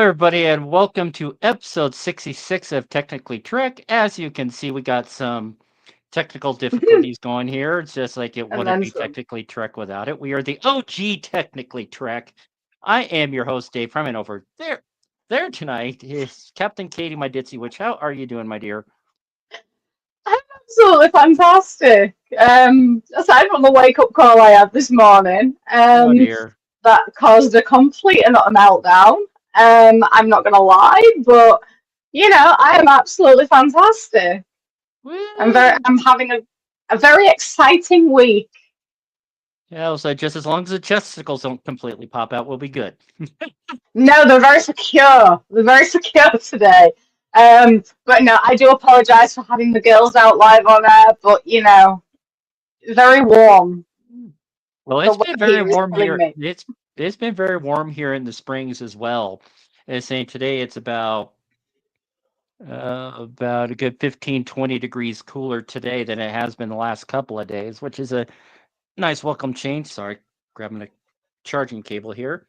everybody, and welcome to episode 66 of Technically Trek. As you can see, we got some technical difficulties going here. It's just like it And wouldn't then be some. Technically Trek without it. We are the OG Technically Trek. I am your host, Dave Freeman. Over there tonight is Captain Katie, my ditzy witch. How are you doing, my dear? I'm absolutely fantastic. Aside from the wake up call I had this morning, Oh, dear. that caused a complete and utter meltdown. I'm not gonna lie, but I am absolutely fantastic. Woo! I'm having a very exciting week. Yeah, I was like, just as long as the chesticles don't completely pop out, we'll be good. No, they're very secure. They're very secure today. But no, I do apologise for having the girls out live on air, but very warm. Well, The it's been weather very here is warm killing here. me. It's been very warm here in the Springs as well. It's saying today it's about a good 15-20 degrees cooler today than it has been the last couple of days, which is a nice welcome change. Sorry, grabbing a charging cable here.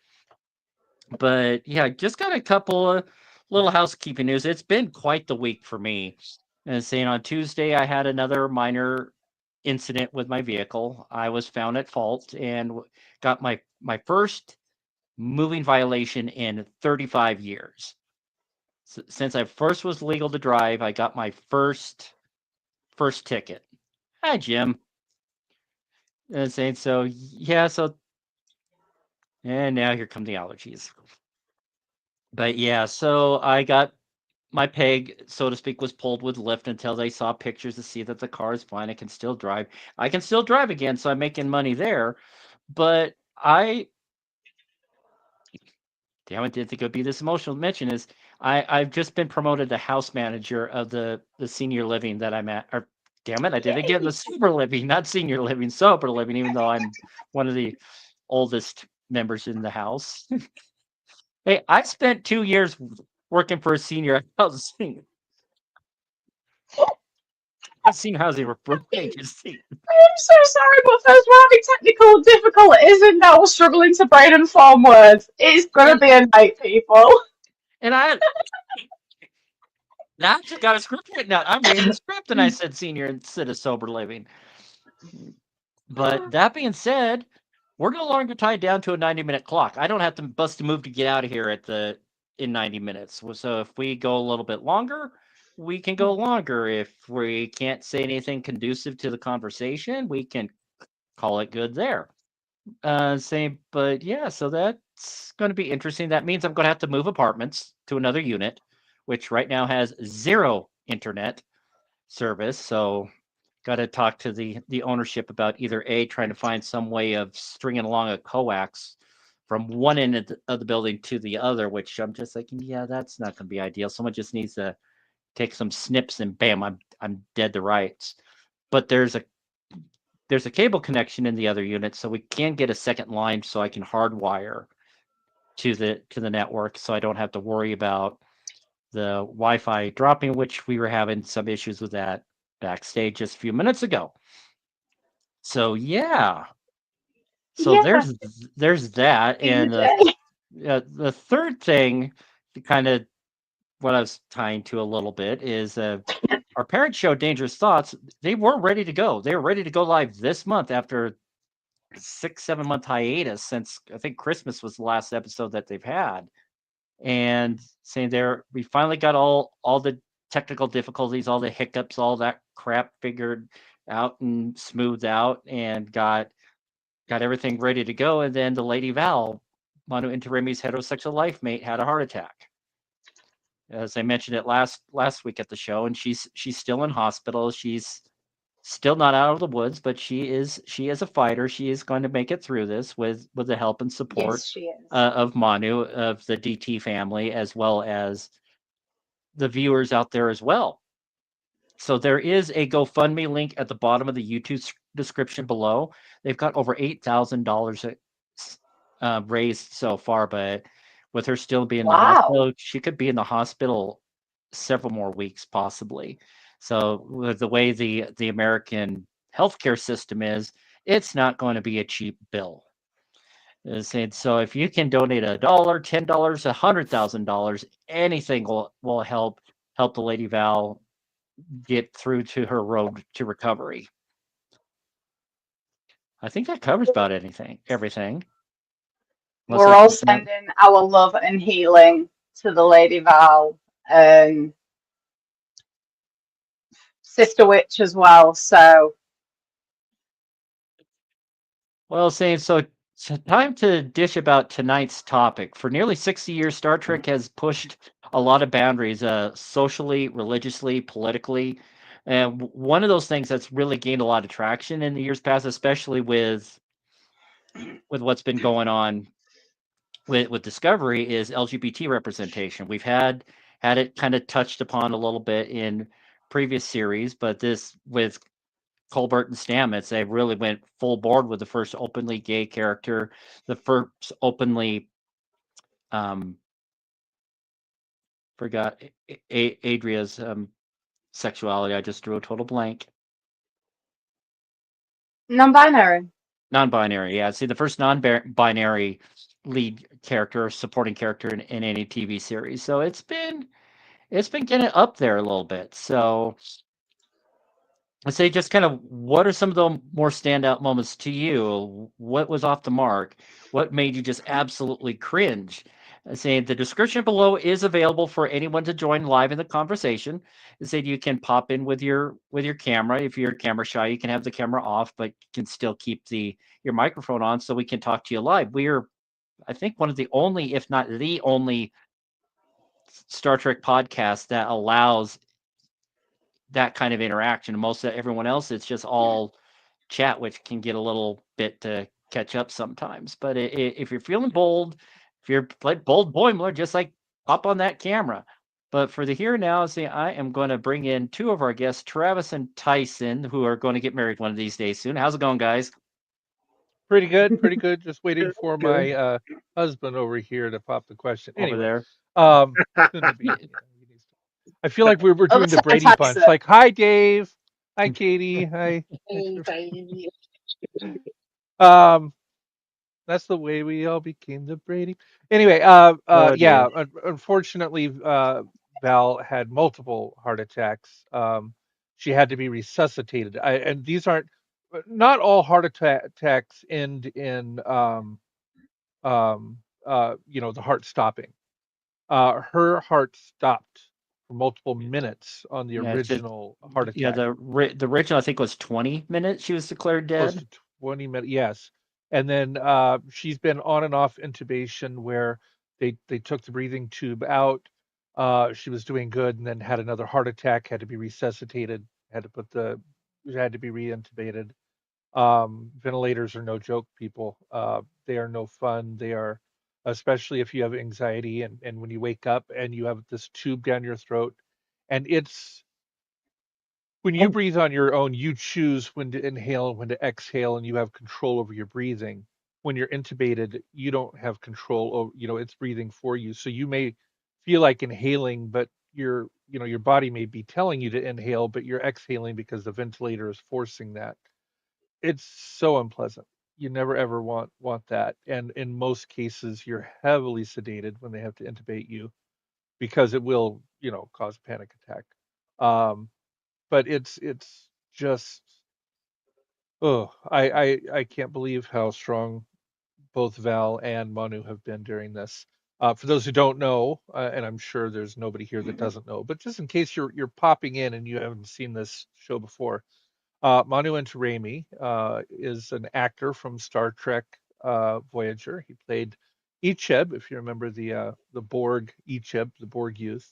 But yeah, just got a couple of little housekeeping news. It's been quite the week for me. And saying on Tuesday, I had another minor incident with my vehicle. I was found at fault and got my first moving violation in 35 years. Since I first was legal to drive, I got my first ticket. Hi, Jim. And saying so, yeah. So, and now here come the allergies. But yeah, so I got my peg, so to speak, was pulled with lift until they saw pictures to see that the car is fine. I can still drive. I can still drive again, so I'm making money there. But damn it, didn't think it would be this emotional. Mention is I've just been promoted to house manager of the senior living that I'm at. Or damn it, I did again, the Yay! sober living, not senior living, sober living. Even though I'm one of the oldest members in the house. Hey, I spent 2 years working for a senior housing referral agency. I'm so sorry, but first we're having technical difficulties and now we're struggling to brain and form words. It's gonna And be a night, people. and I now I just got a script written out. I'm reading the script and I said senior instead of sober living. But that being said, we're no longer tied down to a 90-minute clock. I don't have to bust a move to get out of here in 90 minutes. So if we go a little bit longer, we can go longer. If we can't say anything conducive to the conversation, we can call it good there. Same, but yeah, so that's going to be interesting. That means I'm going to have to move apartments to another unit, which right now has zero internet service. So got to talk to the ownership about either a trying to find some way of stringing along a coax from one end of the building to the other, which I'm just like, yeah, that's not going to be ideal. Someone just needs to take some snips and bam, I'm dead to rights. But there's a cable connection in the other unit, so we can get a second line so I can hardwire to the network, so I don't have to worry about the Wi-Fi dropping, which we were having some issues with that backstage just a few minutes ago. So yeah, so Yeah, there's that, the and day. the third thing, kind of what I was tying to a little bit is our parent show, Dangerous Thoughts. They were ready to go. They were ready to go live this month after 6 7 month hiatus since I think Christmas was the last episode that they've had, and saying there we finally got all the technical difficulties, all the hiccups, all that crap figured out and smoothed out, and got everything ready to go. And then the Lady Val, Manu Interimi's heterosexual life mate, had a heart attack. As I mentioned it last week at the show, and she's still in hospital. She's still not out of the woods, but she is a fighter. She is going to make it through this with the help and support Yes, she is. of Manu, of the DT family, as well as the viewers out there as well. So there is a GoFundMe link at the bottom of the YouTube description below. They've got over $8,000 raised so far, but with her still being in the Wow. hospital, she could be in the hospital several more weeks possibly. So with the way the American healthcare system is, it's not going to be a cheap bill. Saying so, if you can donate $1, $10, $100,000, anything will help the Lady Val get through to her road to recovery. I think that covers about everything. We're all sending our love and healing to the Lady Val, Sister Witch as well. So, well, saying so, it's time to dish about tonight's topic. For nearly 60 years, Star Trek has pushed a lot of boundaries, socially, religiously, politically. And one of those things that's really gained a lot of traction in the years past, especially with what's been going on with Discovery, is LGBT representation. We've had it kind of touched upon a little bit in previous series, but this with Colbert and Stamets, they really went full board with the first openly gay character, the first openly forgot Adria's sexuality. I just drew a total blank. non-binary. Non-binary, yeah. See, the first non-binary lead character, supporting character in any TV series. So it's been getting up there a little bit. So I say, just kind of, what are some of the more standout moments to you? What was off the mark? What made you just absolutely cringe? Saying the description below is available for anyone to join live in the conversation. Said you can pop in with your camera. If you're camera shy, you can have the camera off, but you can still keep your microphone on so we can talk to you live. We are, I think, one of the only, if not the only, Star Trek podcast that allows that kind of interaction. Most of everyone else, it's just all chat, which can get a little bit to catch up sometimes. But if you're feeling bold, if you're like bold Boimler, just like hop on that camera. But for the here and now, see, I am going to bring in two of our guests, Travis and Tyson, who are going to get married one of these days soon. How's it going, guys? Pretty good, pretty good. Just waiting for my husband over here to pop the question. Over Anyway, there. soon to be. I feel like we're doing the Other Brady side, Bunch. Tyson. Like, hi, Dave. Hi, Katie. Hi. Um, that's the way we all became the Brady. Anyway, Oh, yeah. dear. Unfortunately, Val had multiple heart attacks. She had to be resuscitated. And these aren't not all heart attacks end in the heart stopping. Her heart stopped for multiple minutes on the Yeah, it's just, original heart yeah, attack, the original, I think, was 20 minutes she was declared close dead. to 20 minutes. Yes, and then she's been on and off intubation where they took the breathing tube out. She was doing good, and then had another heart attack. Had to be resuscitated. Had to be reintubated. Ventilators are no joke, people. They are no fun. They are, especially if you have anxiety and when you wake up and you have this tube down your throat. And it's when you And breathe on your own, you choose when to inhale and when to exhale, and you have control over your breathing. When you're intubated, you don't have control over, it's breathing for you. So you may feel like inhaling, but your body may be telling you to inhale, but you're exhaling because the ventilator is forcing that. It's so unpleasant. You never ever want that. And in most cases, you're heavily sedated when they have to intubate you because it will, cause a panic attack. Um, but it's just I can't believe how strong both Val and Manu have been during this. For those who don't know, and I'm sure there's nobody here that doesn't know, but just in case you're popping in and you haven't seen this show before, Manu Intiraymi is an actor from Star Trek Voyager. He played Icheb, if you remember the Borg Icheb, the Borg youth.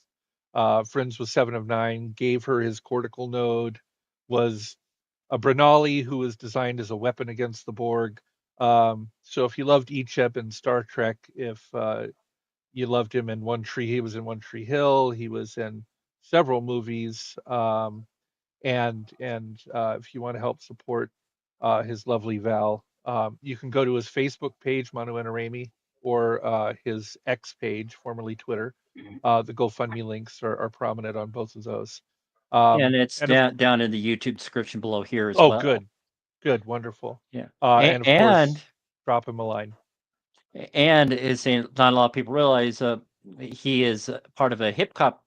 Friends with Seven of Nine, gave her his cortical node, was a Brenali who was designed as a weapon against the Borg. So if you loved Icheb in Star Trek, if you loved him in One Tree, he was in One Tree Hill. He was in several movies. And if you want to help support his lovely Val, you can go to his Facebook page, Manu Intiraymi, or his X page, formerly Twitter. The GoFundMe links are prominent on both of those. it's And of down in the YouTube description below here as Oh, well. good, good, wonderful. Yeah. And of And course, drop him a line. and is saying not a lot of people realize he is part of a hip hop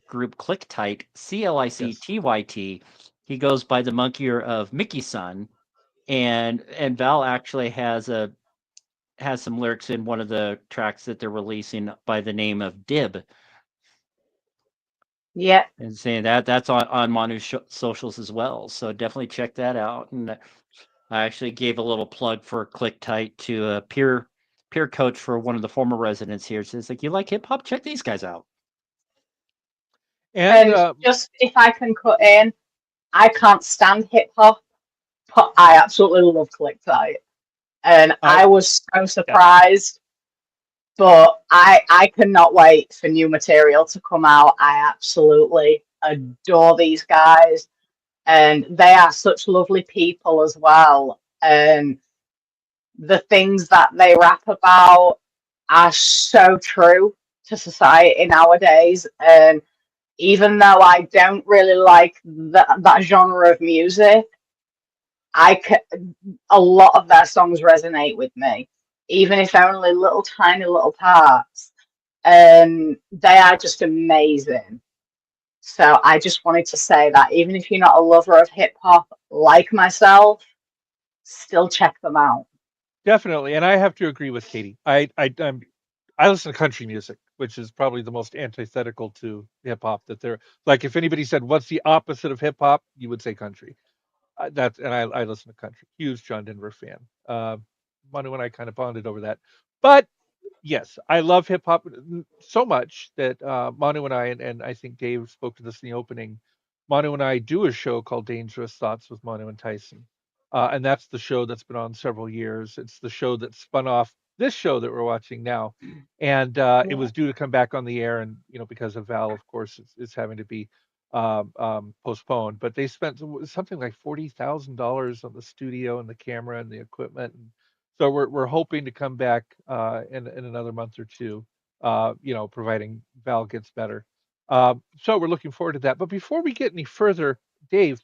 group Clicktight, Yes. CLICTYT. He goes by the monkeyer of Mickey Sun, and Val actually has some lyrics in one of the tracks that they're releasing by the name of Dib, Yeah. and saying that that's on Manu's socials as well. So definitely check that out. And I actually gave a little plug for Clicktight to a peer coach for one of the former residents here. So it's like, you like hip hop? Check these guys out. And And just if I can cut in, I can't stand hip hop, but I absolutely love Clicktight. And I I was so yeah. surprised, but I cannot wait for new material to come out. I absolutely adore these guys, and they are such lovely people as well. And the things that they rap about are so true to society nowadays. And even though I don't really like that genre of music, a lot of their songs resonate with me, even if only little tiny little parts. And they are just amazing. So I just wanted to say that even if you're not a lover of hip hop like myself, still check them out. Definitely, and I have to agree with Katie. I listen to country music, which is probably the most antithetical to hip hop. That there, like, if anybody said what's the opposite of hip hop, you would say country. That's and I listen to country. Huge John Denver fan. Manu and I kind of bonded over that. But yes, I love hip hop so much that Manu and and I think Dave spoke to this in the opening. Manu and I do a show called Dangerous Thoughts with Manu and Tyson. And that's the show that's been on several years. It's the show that spun off this show that we're watching now. And it Yeah. was due to come back on the air. And, because of Val, of course, it's having to be postponed. But they spent something like $40,000 on the studio and the camera and the equipment. And so we're hoping to come back in another month or two, providing Val gets better. So we're looking forward to that. But before we get any further, Dave,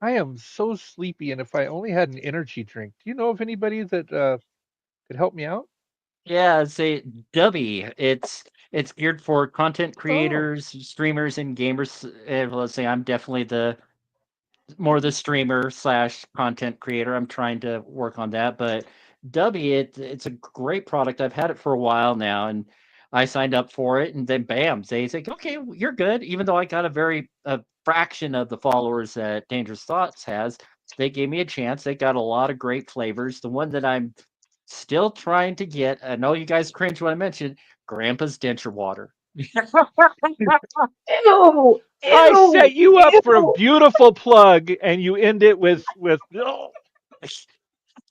I am so sleepy, and if I only had an energy drink, do you know of anybody that could help me out? Yeah, say Dubby. It's geared for content Oh, creators, streamers, and gamers. Let's say I'm definitely the more the streamer slash content creator. I'm trying to work on that, but Dubby, it's a great product. I've had it for a while now, and I signed up for it, and then bam, they say, okay, you're good. Even though I got a fraction of the followers that Dangerous Thoughts has, they gave me a chance. They got a lot of great flavors. The one that I'm still trying to get, I know you guys cringe when I mentioned Grandpa's denture water. Ew, I set ew, you up for a ew. beautiful plug, and you end it with oh.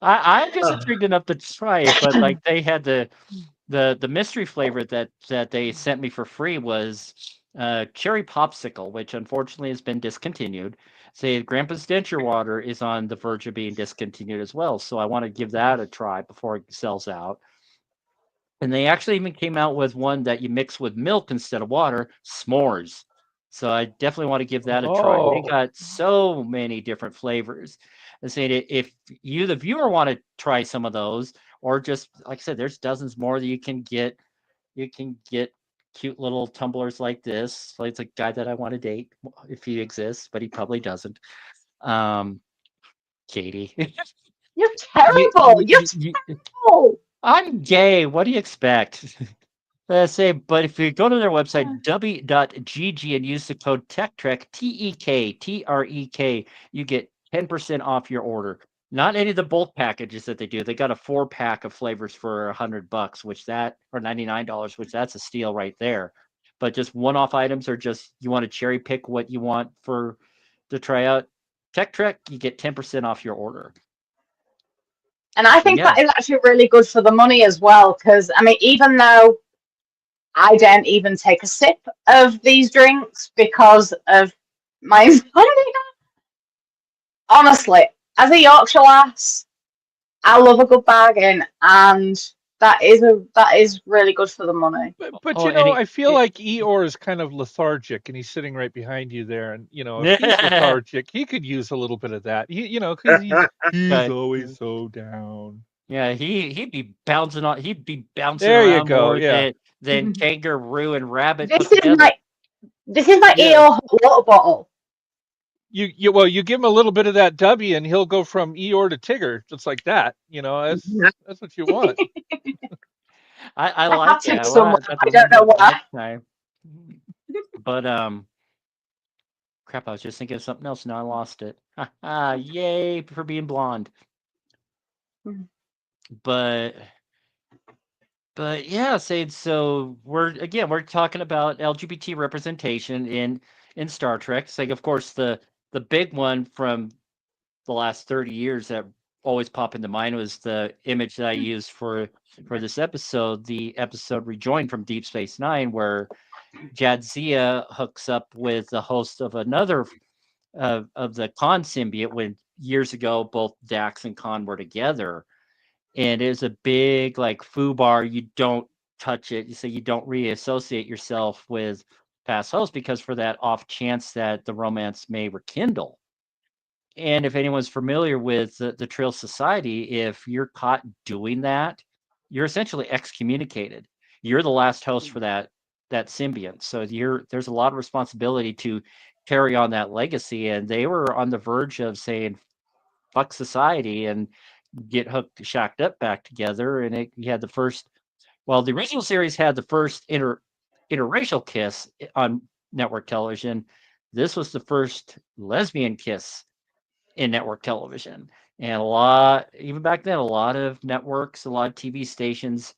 I'm just intrigued enough to try it, but like they had the mystery flavor that they sent me for free was cherry popsicle, which unfortunately has been discontinued. Say Grandpa's denture water is on the verge of being discontinued as well, so I want to give that a try before it sells out. And they actually even came out with one that you mix with milk instead of water, s'mores. So I definitely want to give that a try. They Oh, got so many different flavors. And saying if you, the viewer, want to try some of those, or just like I said, there's dozens more that you can get. You can get cute little tumblers like this. Like it's a guy that I want to date if he exists, but he probably doesn't. Um, Katie. You're you, terrible. you, You're you, you, terrible. I'm gay. What do you expect? Say, but if you go to their website, w.gg, and use the code TechTrek, TEKTREK, you get 10% off your order. Not any of the bulk packages that they do. They got a 4-pack of flavors for $100, which that, or $99, which that's a steal right there. But just one-off items, or just you want to cherry pick what you want for to try out. Tech Trek, you get 10% off your order. And I And think yeah, that is actually really good for the money as well. Because, I mean, even though I don't even take a sip of these drinks because of my insomnia, honestly, as a Yorkshire lass, I love a good bargain. And that is really good for the money. but oh, and I feel like Eeyore is kind of lethargic, and he's sitting right behind you there. And if he's it, lethargic, he could use a little bit of that. Because he's Guy. always so down. Yeah, he'd be bouncing on. He'd be bouncing There you around go. more Yeah. than kangaroo and rabbit This put is together. my Yeah. Eeyore hot water bottle. You give him a little bit of that W and he'll go from Eeyore to Tigger just like that. That's what you want. I I like have to that. Well, I somewhere. have to I don't remember know that for why. next time. But crap! I was just thinking of something else. Now I lost it. Yay for being blonde. But yeah, Sade. So we're talking about LGBT representation in Star Trek. It's like, of course, the big one from the last 30 years that always pop into mind was the image that I used for this episode, the episode Rejoined from Deep Space Nine, where Jadzia hooks up with the host of another of the Khan symbiote when years ago both Dax and Khan were together. And it was a big like foobar. You don't touch it. You say you don't reassociate yourself with past hosts because for that off chance that the romance may rekindle. And if anyone's familiar with the Trail Society, if you're caught doing that, you're essentially excommunicated. You're the last host for that symbiont. So there's a lot of responsibility to carry on that legacy. And they were on the verge of saying fuck society and get hooked, shacked up back together. And you had the first. Well, the original series had the first interracial kiss on network television. This was the first lesbian kiss in network television. And even back then, a lot of networks, a lot of TV stations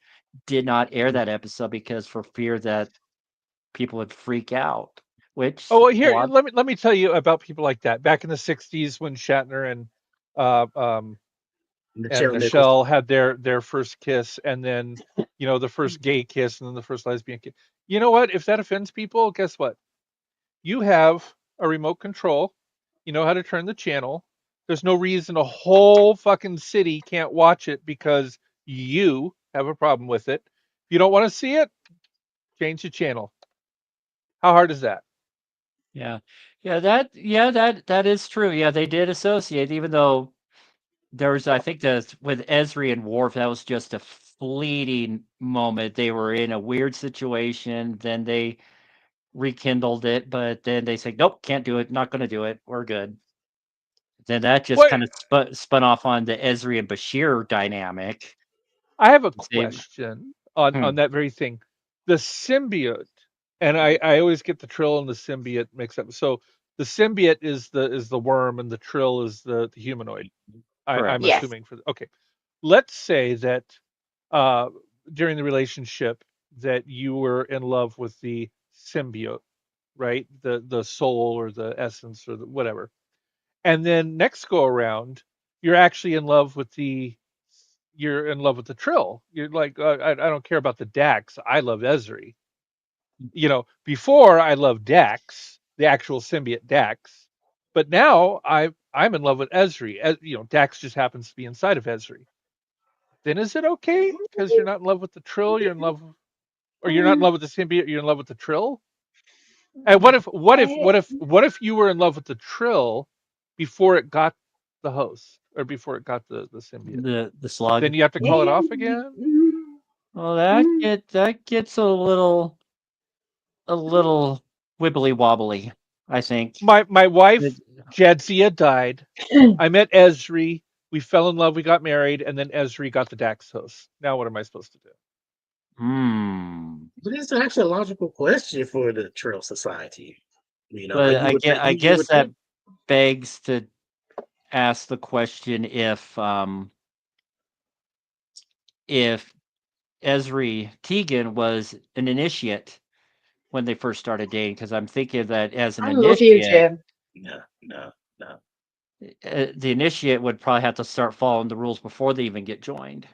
did not air that episode because for fear that people would freak out, which Oh well, a here lot. let me tell you about people like that. Back in the '60s, when Shatner uh, um, and Michelle Nichols. Michelle had their first kiss, and then the first gay kiss, and then the first lesbian kiss. You know what? If that offends people, guess what? You have a remote control. You know how to turn the channel. There's no reason a whole fucking city can't watch it because you have a problem with it. If you don't want to see it, change the channel. How hard is that? Yeah, that is true. Yeah, they did associate, even though there was, I think that with Esri and Worf, that was just a fleeting moment. They were in a weird situation, then they rekindled it, but then they said, nope, can't do it, not going to do it, we're good. Then that just What kind of spun off on the Esri and Bashir dynamic. I have a They, question on hmm, that very thing. The symbiote, and I always get the Trill and the symbiote mixed up. So the symbiote is the worm, and the Trill is the humanoid. I'm correct. Yes. assuming okay. Let's say that uh, during the relationship that you were in love with the symbiote, right? The soul or the essence or whatever. And then next go around, you're actually in love with the Trill. You're like, I don't care about the Dax. I love Ezri. Before I loved Dax, the actual symbiote Dax, but now I'm in love with Ezri. Dax just happens to be inside of Ezri. Then is it okay because you're not in love with the Trill? You're in love, or you're not in love with the symbiote. You're in love with the Trill. And what if you were in love with the Trill before it got the host or before it got the symbiote? The slug. Then you have to call it off again. Well, that gets a little wibbly wobbly, I think. My It- wife Jadzia died. I met Esri. We fell in love. We got married, and then Esri got the Dax host. Now what am I supposed to do? Hmm. But it's actually a logical question for the Trail Society. But You would think I you guess would that think. begs to ask the question if Esri Tegan was an initiate when they first started dating, because I'm thinking that as an I love you, initiate, Jim. No, no, no. the initiate would probably have to start following the rules before they even get joined.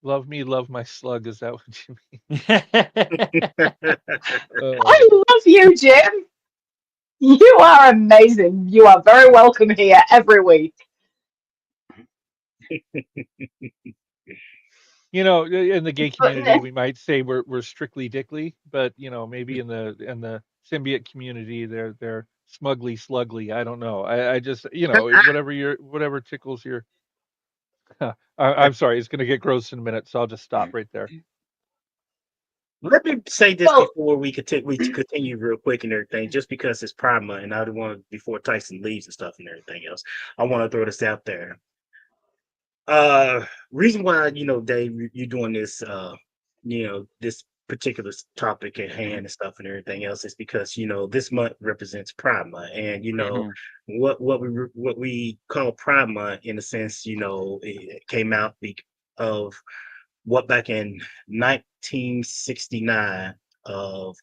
Love me, love my slug. Is that what you mean? I Oh. love you, Jim. You are amazing. You are very welcome here every week. In the gay But community, we might say we're strictly dickly, but maybe in the symbiote community, they're smugly slugly. I don't know. I just whatever tickles your. I'm sorry, it's going to get gross in a minute, so I'll just stop right there. Let me say this Well, before we continue real quick and everything, just because it's Pride Month, and I don't want before Tyson leaves and stuff and everything else. I want to throw this out there. Reason why, Dave, you doing this, this particular topic at hand and stuff and everything else is because this month represents Pride Month, and Mhm. what we call Pride Month in a sense, it came out of what back in 1969 of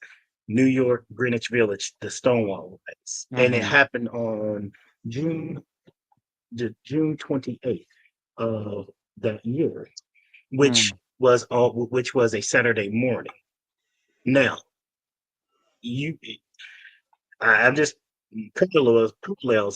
New York Greenwich Village, the Stonewall riots, and it Mhm. happened on June June 28th of that year, which Mm. was a Saturday morning. Now, you, I'm just parallels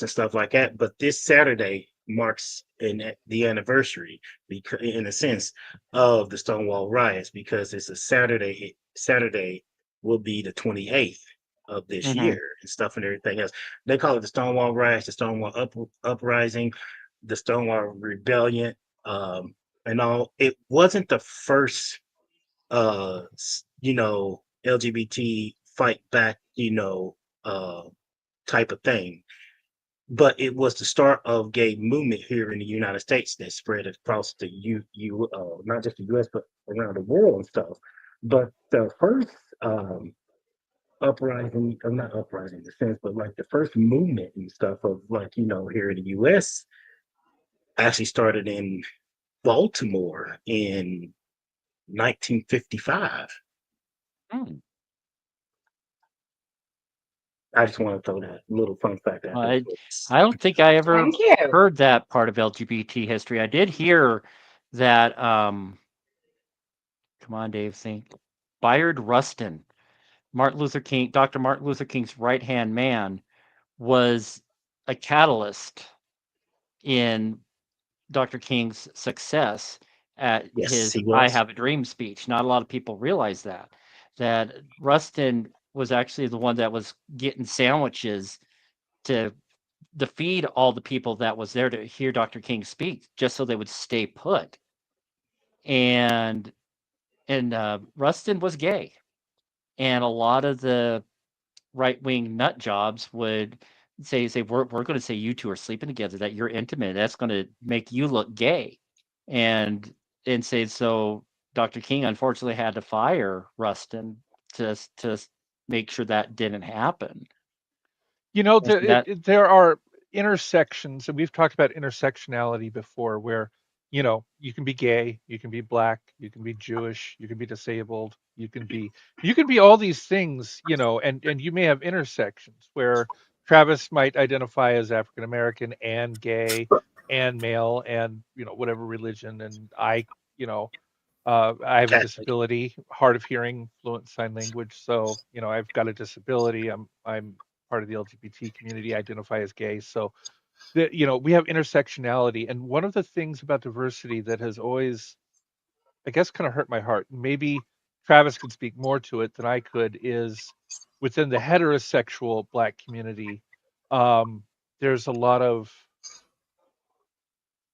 and stuff like that, but this Saturday marks the anniversary, because in a sense, of the Stonewall riots, because it's a Saturday. Saturday will be the 28th of this Mhm. year and stuff and everything else. They call it the Stonewall riots, the Stonewall uprising, the Stonewall rebellion, and all. It wasn't the first, LGBT fight back, uh, type of thing. But it was the start of gay movement here in the United States that spread across the not just the U.S. but around the world and stuff. But the first uprising, not uprising in the sense, but like the first movement and stuff of like here in the U.S. actually started in Baltimore in 1955. Mm. I just want to throw that little fun fact out Well, there. I don't think I ever thank you. heard that part of LGBT history. I did hear that. Come on, Dave. Think. Bayard Rustin, Dr. Martin Luther King's right hand man, was a catalyst in Dr. King's success at Yes, his he "I was. Have a Dream" speech. Not a lot of people realize that. That Rustin was actually the one that was getting sandwiches to feed all the people that was there to hear Dr. King speak, just so they would stay put. And Rustin was gay, and a lot of the right wing nut jobs would say we're going to say you two are sleeping together, that you're intimate, that's going to make you look gay, and say so. Dr. King unfortunately had to fire Rustin to make sure that didn't happen. And so that There are intersections, and we've talked about intersectionality before, where you can be gay, you can be black, you can be Jewish, you can be disabled, you can be all these things, and you may have intersections where Travis might identify as African American and gay and male and whatever religion, and I have a Catholic. disability, hard of hearing, fluent sign language. So, I've got a disability. I'm part of the LGBT community, identify as gay. So, we have intersectionality. And one of the things about diversity that has always, I guess, kind of hurt my heart, and maybe Travis could speak more to it than I could, is within the heterosexual Black community, there's a lot of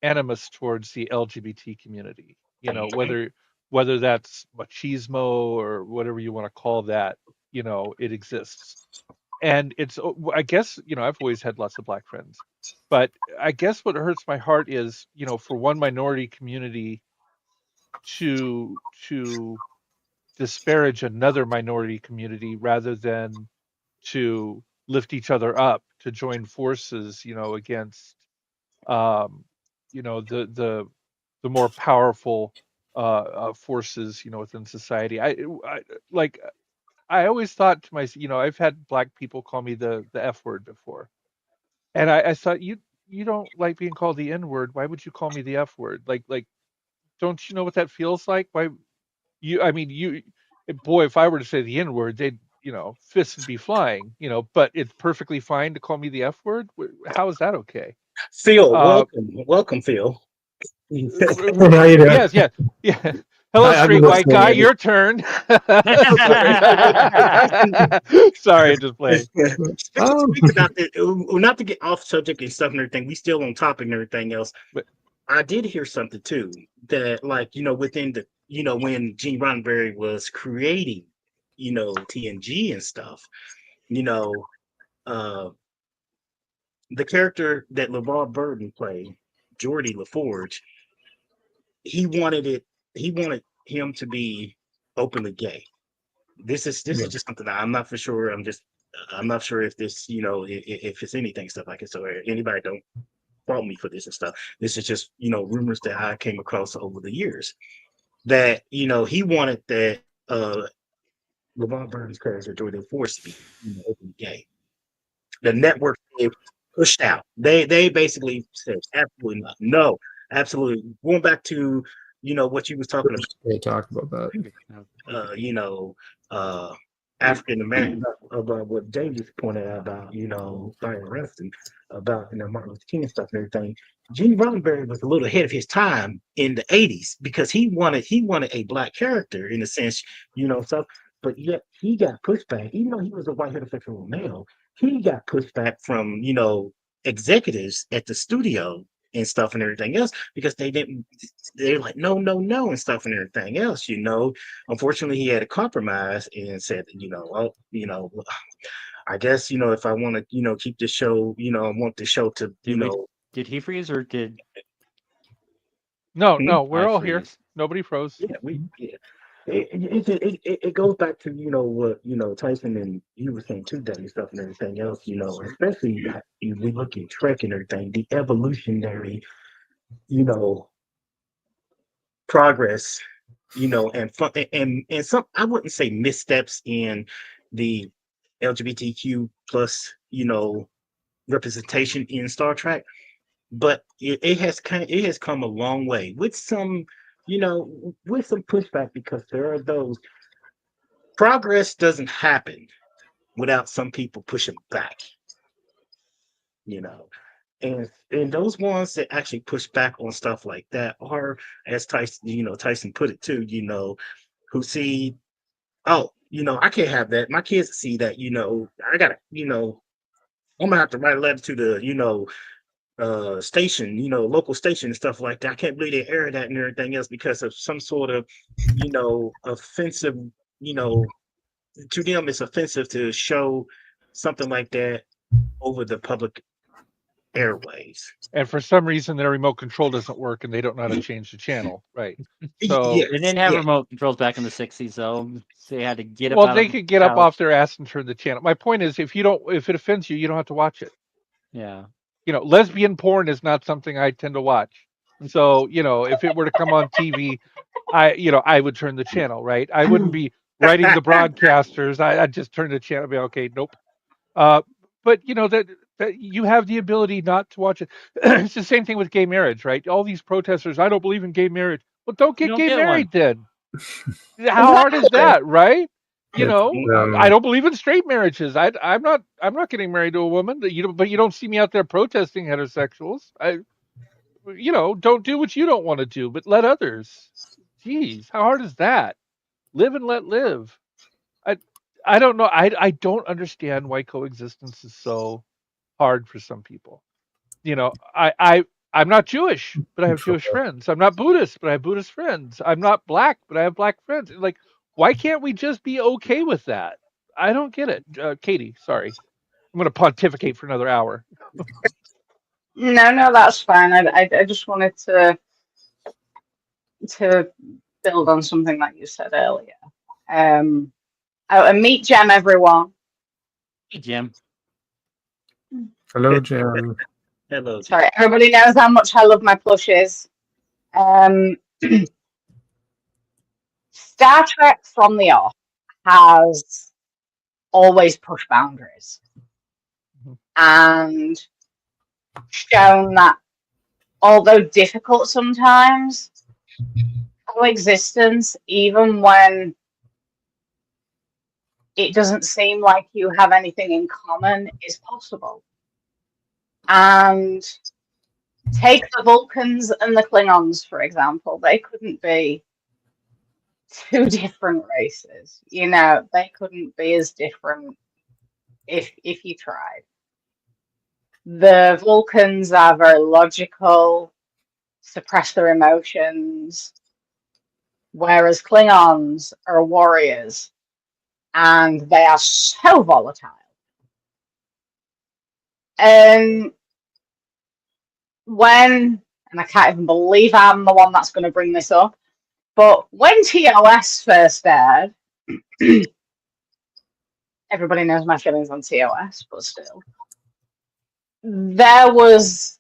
animus towards the LGBT community. Mhm. Whether that's machismo or whatever you want to call that, it exists. And I guess, I've always had lots of black friends, but I guess what hurts my heart is, for one minority community to disparage another minority community rather than to lift each other up, to join forces, against um, the more powerful forces, within society. I like I always thought to myself, I've had black people call me the F word before, and I thought, you don't like being called the N word. Why would you call me the F word? Like, don't you know what that feels like? Why I mean, boy, if I were to say the N word, they'd, fists would be flying, but it's perfectly fine to call me the F word. How is that okay? Phil, Uh, welcome, Phil. How you doing? yes, yeah, yeah. Hello, I've been straight white listening guy. in. Your turn. Sorry, sorry, just playing. Oh, Speaking about this, not to get off subject and stuff and everything, we still on topic and everything else. I did hear something too that, like, within the, when Gene Roddenberry was creating, TNG and stuff, you know, uh, the character that LeVar Burton played, Geordie LaForge, he wanted it. He wanted him to be openly gay. This is just something that I'm not for sure. I'm not sure if this, if it's anything stuff like it. So anybody don't fault me for this and stuff. This is just, rumors that I came across over the years that, he wanted that LeVar Burton's character, Jordan Force, to be openly gay. The network pushed out. They basically said absolutely not. No, absolutely. Going back to, what you was talking about. They talked about that. African American, about what James pointed out about, Brian Rustin, about, Martin Luther King and stuff and everything. Gene Roddenberry was a little ahead of his time in the 80s because he wanted a black character in a sense, stuff, but yet he got pushback, even though he was a white heterosexual male, he got pushback from, executives at the studio and stuff and everything else because they're like, no, no, no, and stuff and everything else, Unfortunately, he had a compromise and said, I guess, if I want to, keep the show, I want the show to, Did he freeze or did No, Hmm? no, we're I all here. freeze? Nobody froze. Yeah. It goes back to, what, Tyson and you were saying too, that and stuff and everything else, especially if we look at Trek and everything, the evolutionary, progress, and fun, and some, I wouldn't say missteps in the LGBTQ plus, representation in Star Trek, but it has come a long way with some, with some pushback because there are those progress doesn't happen without some people pushing back, you know. And those ones that actually push back on stuff like that are, as Tyson put it too, who see, oh, I can't have that. My kids see that, I gotta, I'm gonna have to write a letter to the, station, local station and stuff like that. I can't believe they air that and everything else because of some sort of, offensive, to them it's offensive to show something like that over the public airways. And for some reason, their remote control doesn't work, and they don't know how to change the channel. Right. So, Yes, They didn't have yeah. remote controls back in the '60s, so they had to get up well, out they of the could get up off couch. their ass and turn the channel. My point is, if it offends you, you don't have to watch it. Yeah. Lesbian porn is not something I tend to watch. So, if it were to come on TV, I would turn the channel, right? I wouldn't be writing the broadcasters. I'd just turn the channel and be okay, nope. Uh, but that you have the ability not to watch it. It's the same thing with gay marriage, right? All these protesters, I don't believe in gay marriage. Well, don't You get don't gay get one. married then. How hard is Exactly. that, right? It's I don't believe in straight marriages. I'm not getting married to a woman. But you don't see me out there protesting heterosexuals. Don't do what you don't want to do, but let others. Jeez, how hard is that? Live and let live. I I don't know. I don't understand why coexistence is so hard for some people. I'm not Jewish, but I have Jewish friends. I'm not Buddhist, but I have Buddhist friends. I'm not black, but I have black friends. Like, why can't we just be okay with that? I don't get it. Katie, sorry. I'm going to pontificate for another hour. No, that's fine. I just wanted to build on something that you said earlier. And meet Jem, everyone. Hey, Jim. Hello, Jim. Hello. Sorry, everybody knows how much I love my plushes. Star Trek from the off has always pushed boundaries and shown that, although difficult sometimes, coexistence, even when it doesn't seem like you have anything in common, is possible. And take the Vulcans and the Klingons, for example. They couldn't be two different races. They couldn't be as different if you tried. The Vulcans are very logical, suppress their emotions, whereas Klingons are warriors and they are so volatile. And I can't even believe I'm the one that's going to bring this up, but when TOS first aired, everybody knows my feelings on TOS, but still, there was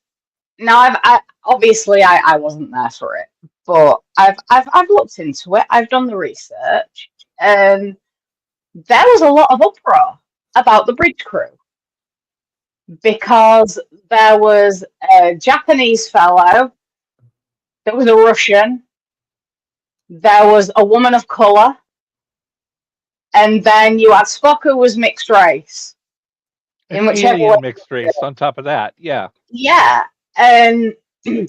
obviously I wasn't there for it, but I've looked into it. I've done the research, and there was a lot of uproar about the bridge crew because there was a Japanese fellow, there was a Russian, there was a woman of color, and then you had Spock who was mixed race. An alien mixed race on top of that, yeah. Yeah, and you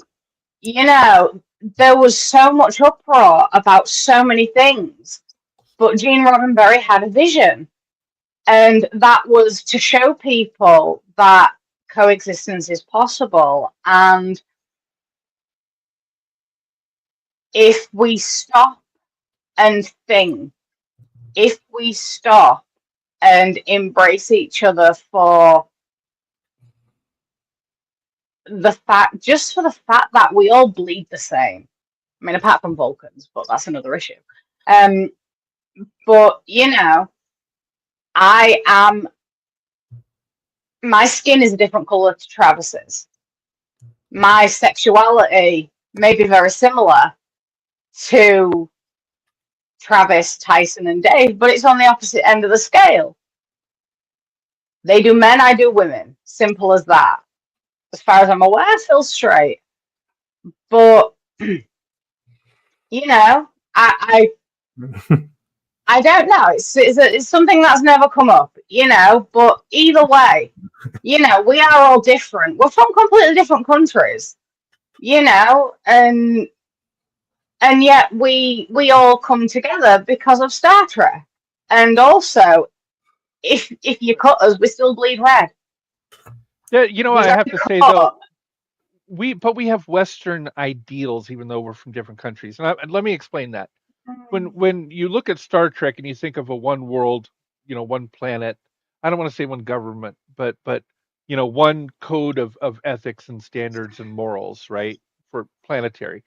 know, there was so much uproar about so many things, but Gene Roddenberry had a vision, and that was to show people that coexistence is possible. And if we stop and think, if we stop and embrace each other for the fact that we all bleed the same. I mean, apart from Vulcans, but that's another issue. But you know, my skin is a different color to Travis's. My sexuality may be very similar to Travis, Tyson, and Dave, but it's on the opposite end of the scale. They do men, I do women. Simple as that. As far as I'm aware, I feel straight. But you know, I don't know. It's something that's never come up, you know. But either way, you know, we are all different. We're from completely different countries, you know, and yet we all come together because of Star Trek. And also, if you cut us, we still bleed red. Yeah, you know, I have to say though, we have Western ideals, even though we're from different countries. And let me explain that. When you look at Star Trek and you think of a one world, you know, one planet, I don't want to say one government, but you know, one code of ethics and standards and morals, right? For planetary.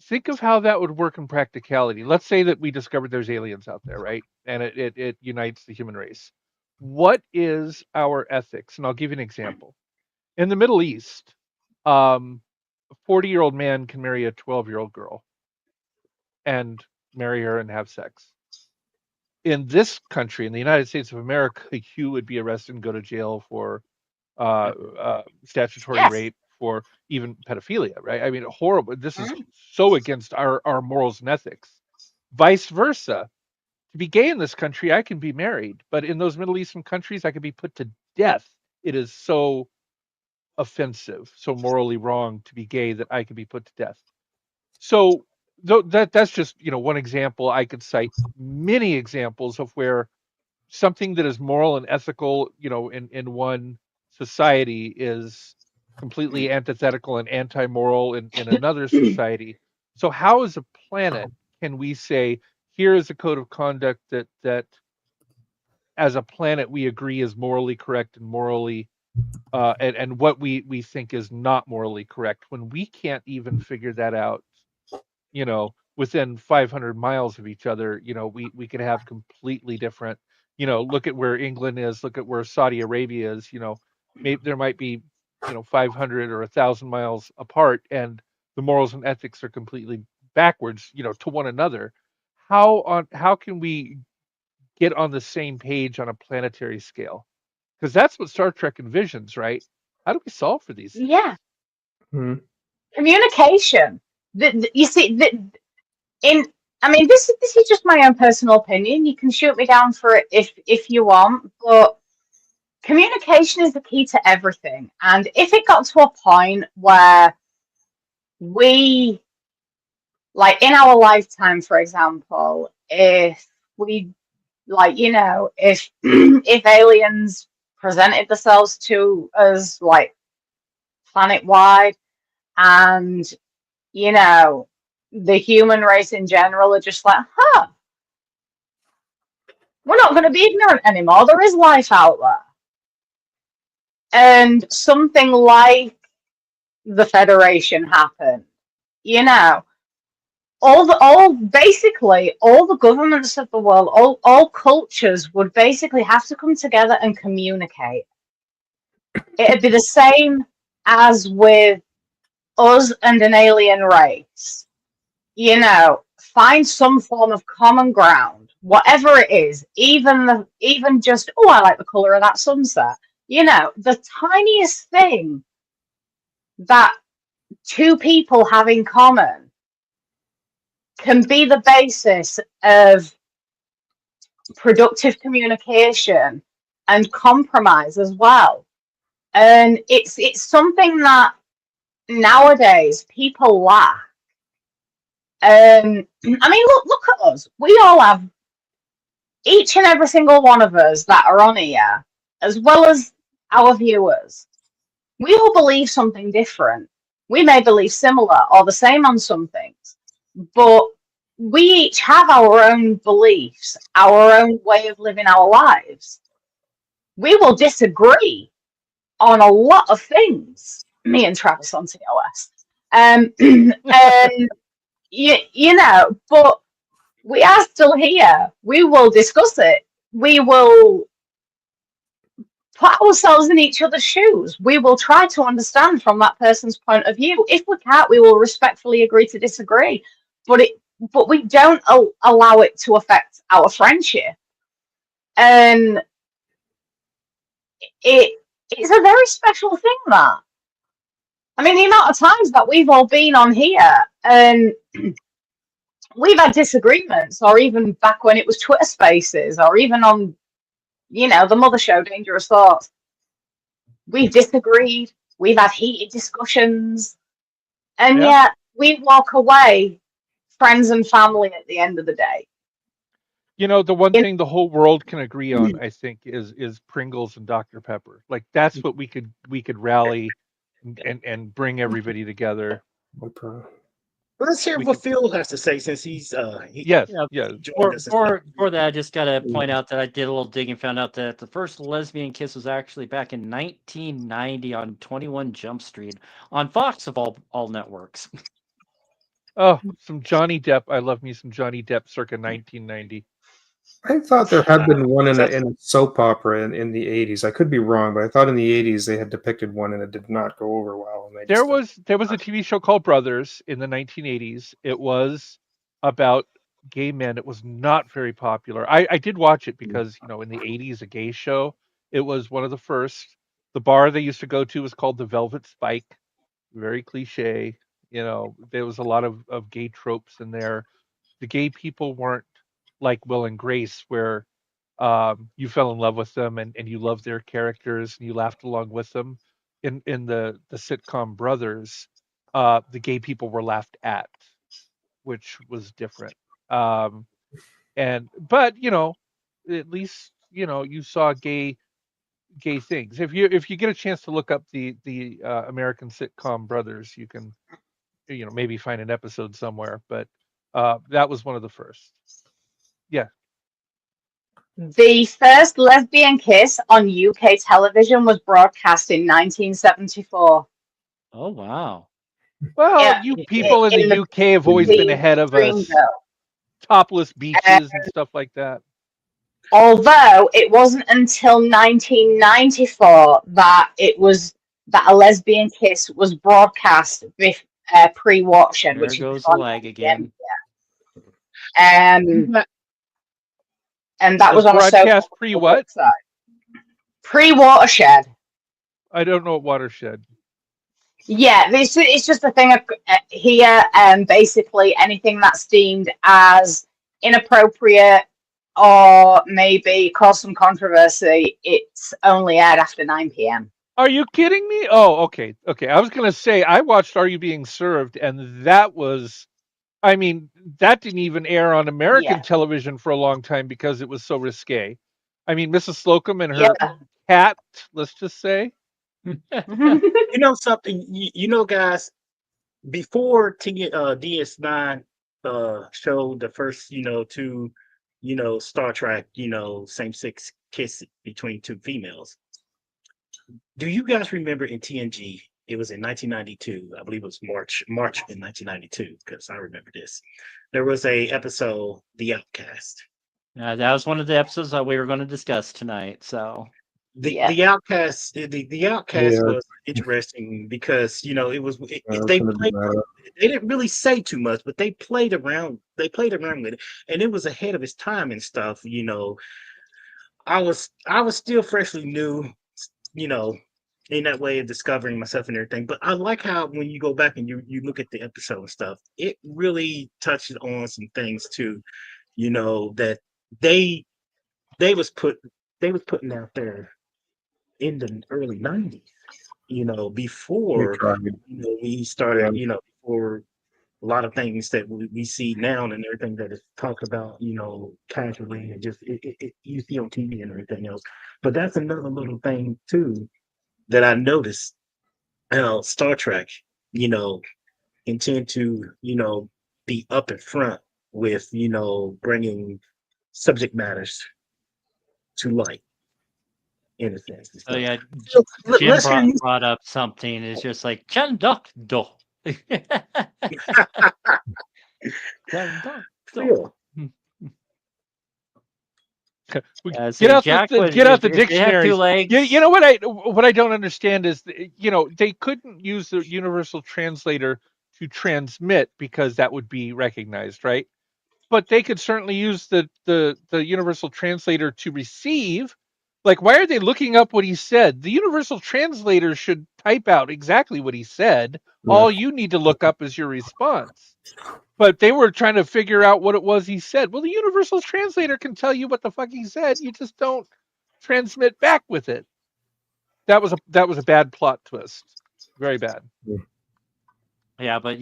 Think of how that would work in practicality. Let's say that we discovered there's aliens out there, right? And it unites the human race. What is our ethics? And I'll give you an example. In the Middle East, a 40-year-old man can marry a 12-year-old girl and marry her and have sex. In this country, in the United States of America, you would be arrested and go to jail for statutory rape, for even pedophilia, right? I mean, horrible. This is so against our morals and ethics. Vice versa. To be gay in this country, I can be married, but in those Middle Eastern countries, I could be put to death. It is so offensive, so morally wrong to be gay that I could be put to death. So that's just, you know, one example. I could cite many examples of where something that is moral and ethical, you know, in one society is completely antithetical and anti-moral in another society. So how as a planet can we say, here is a code of conduct that as a planet we agree is morally correct and morally and what we think is not morally correct, when we can't even figure that out, you know, within 500 miles of each other? You know, we could have completely different, you know, look at where England is, look at where Saudi Arabia is, you know, maybe there might be, you know, 500 or 1,000 miles apart, and the morals and ethics are completely backwards, you know, to one another. How can we get on the same page on a planetary scale? Because that's what Star Trek envisions, right? How do we solve for these things? Yeah. Communication. You see, I mean, this is just my own personal opinion. You can shoot me down for it if you want, but communication is the key to everything. And if it got to a point where we, like in our lifetime, for example, if we, like, you know, if if aliens presented themselves to us like planet wide, and you know, the human race in general are just like, huh, we're not going to be ignorant anymore. There is life out there. And something like the Federation happened. You know, basically all the governments of the world, all cultures would basically have to come together and communicate. It'd be the same as with us and an alien race. You know, find some form of common ground, whatever it is, even just, oh, I like the color of that sunset. You know, the tiniest thing that two people have in common can be the basis of productive communication and compromise as well. And it's something that nowadays people lack. I mean, look at us. We all have, each and every single one of us that are on here, as well as our viewers, we all believe something different. We may believe similar or the same on some things, but we each have our own beliefs, our own way of living our lives. We will disagree on a lot of things, me and Travis on TOS. And you know, but we are still here. We will discuss it. We will put ourselves in each other's shoes. We will try to understand from that person's point of view. If we can't, we will respectfully agree to disagree. But we don't allow it to affect our friendship. And it's a very special thing, that. I mean, the amount of times that we've all been on here and we've had disagreements, or even back when it was Twitter Spaces, or even on, you know, the mother show, Dangerous Thoughts. We've disagreed. We've had heated discussions. And yet we walk away friends and family at the end of the day. You know, the one thing the whole world can agree on, I think, is Pringles and Dr. Pepper. Like, that's what we could rally and bring everybody together. Let's hear what Phil has to say, since he's Yes. For that, I just gotta point out that I did a little digging and found out that the first lesbian kiss was actually back in 1990 on 21 Jump Street on Fox of all networks. Oh, some Johnny Depp. I love me some Johnny Depp circa 1990. I thought there had been one in a soap opera in the 80s. I could be wrong, but I thought in the 80s they had depicted one and it did not go over well. And there was a TV show called Brothers in the 1980s. It was about gay men. It was not very popular. I did watch it because, you know, in the 80s, a gay show. It was one of the first. The bar they used to go to was called the Velvet Spike. Very cliche. You know, there was a lot of gay tropes in there. The gay people weren't like Will and Grace, where you fell in love with them and you loved their characters and you laughed along with them. In the sitcom Brothers, the gay people were laughed at, which was different. But you know, at least, you know, you saw gay things. If you get a chance to look up the American sitcom Brothers, you can, you know, maybe find an episode somewhere. But that was one of the first. Yeah. The first lesbian kiss on UK television was broadcast in 1974. Oh, wow. Well, Yeah, you people in the UK have always been ahead of us. Topless beaches and stuff like that. Although it wasn't until 1994 that a lesbian kiss was broadcast pre-Watershed, There goes the lag again. And that was on a broadcast pre-what? Pre-Watershed. I don't know what Watershed. Yeah, it's just a thing here. Basically, anything that's deemed as inappropriate or maybe cause some controversy, it's only aired after 9 p.m. Are you kidding me? Oh, okay. I was gonna say I watched Are You Being Served, and that was, I mean, that didn't even air on American television for a long time because it was so risque. I mean, Mrs. Slocum and her cat, let's just say. You know something, you know, guys, before DS9 showed the first, two, Star Trek, same-sex kiss between two females. Do you guys remember in TNG? It was in 1992. I believe it was March in 1992, because I remember this. There was a episode, The Outcast. That was one of the episodes that we were going to discuss tonight. So The Outcast, the Outcast Yeah. was interesting because it was I was they gonna bring played. that up. They didn't really say too much, but they played around. They played around with it, and it was ahead of its time and stuff. I was still freshly new, you know, in that way of discovering myself and everything. But I like how when you go back and you look at the episode and stuff, it really touches on some things too, that they they was put they was putting out there in the early 90s, We before tried. we started, Yeah. before a lot of things that we see now and everything that is talked about, casually and just you see on TV and everything else. But that's another little thing too that I noticed. Star Trek, you know, intend to, be up in front with, bringing subject matters to light in a sense and so stuff. yeah, So Jim let's hear you. brought up something. It's just like conduct do. Phil. So Get out Jack the was get out the it had two dictionaries. legs. You know what I don't understand is they couldn't use the universal translator to transmit because that would be recognized, right? But they could certainly use the universal translator to receive. Like, why are they looking up what he said? The universal translator should type out exactly what he said. Yeah. All you need to look up is your response. But they were trying to figure out what it was he said. Well, the universal translator can tell you what the fuck he said. You just don't transmit back with it. That was a bad plot twist. Very bad. Yeah, but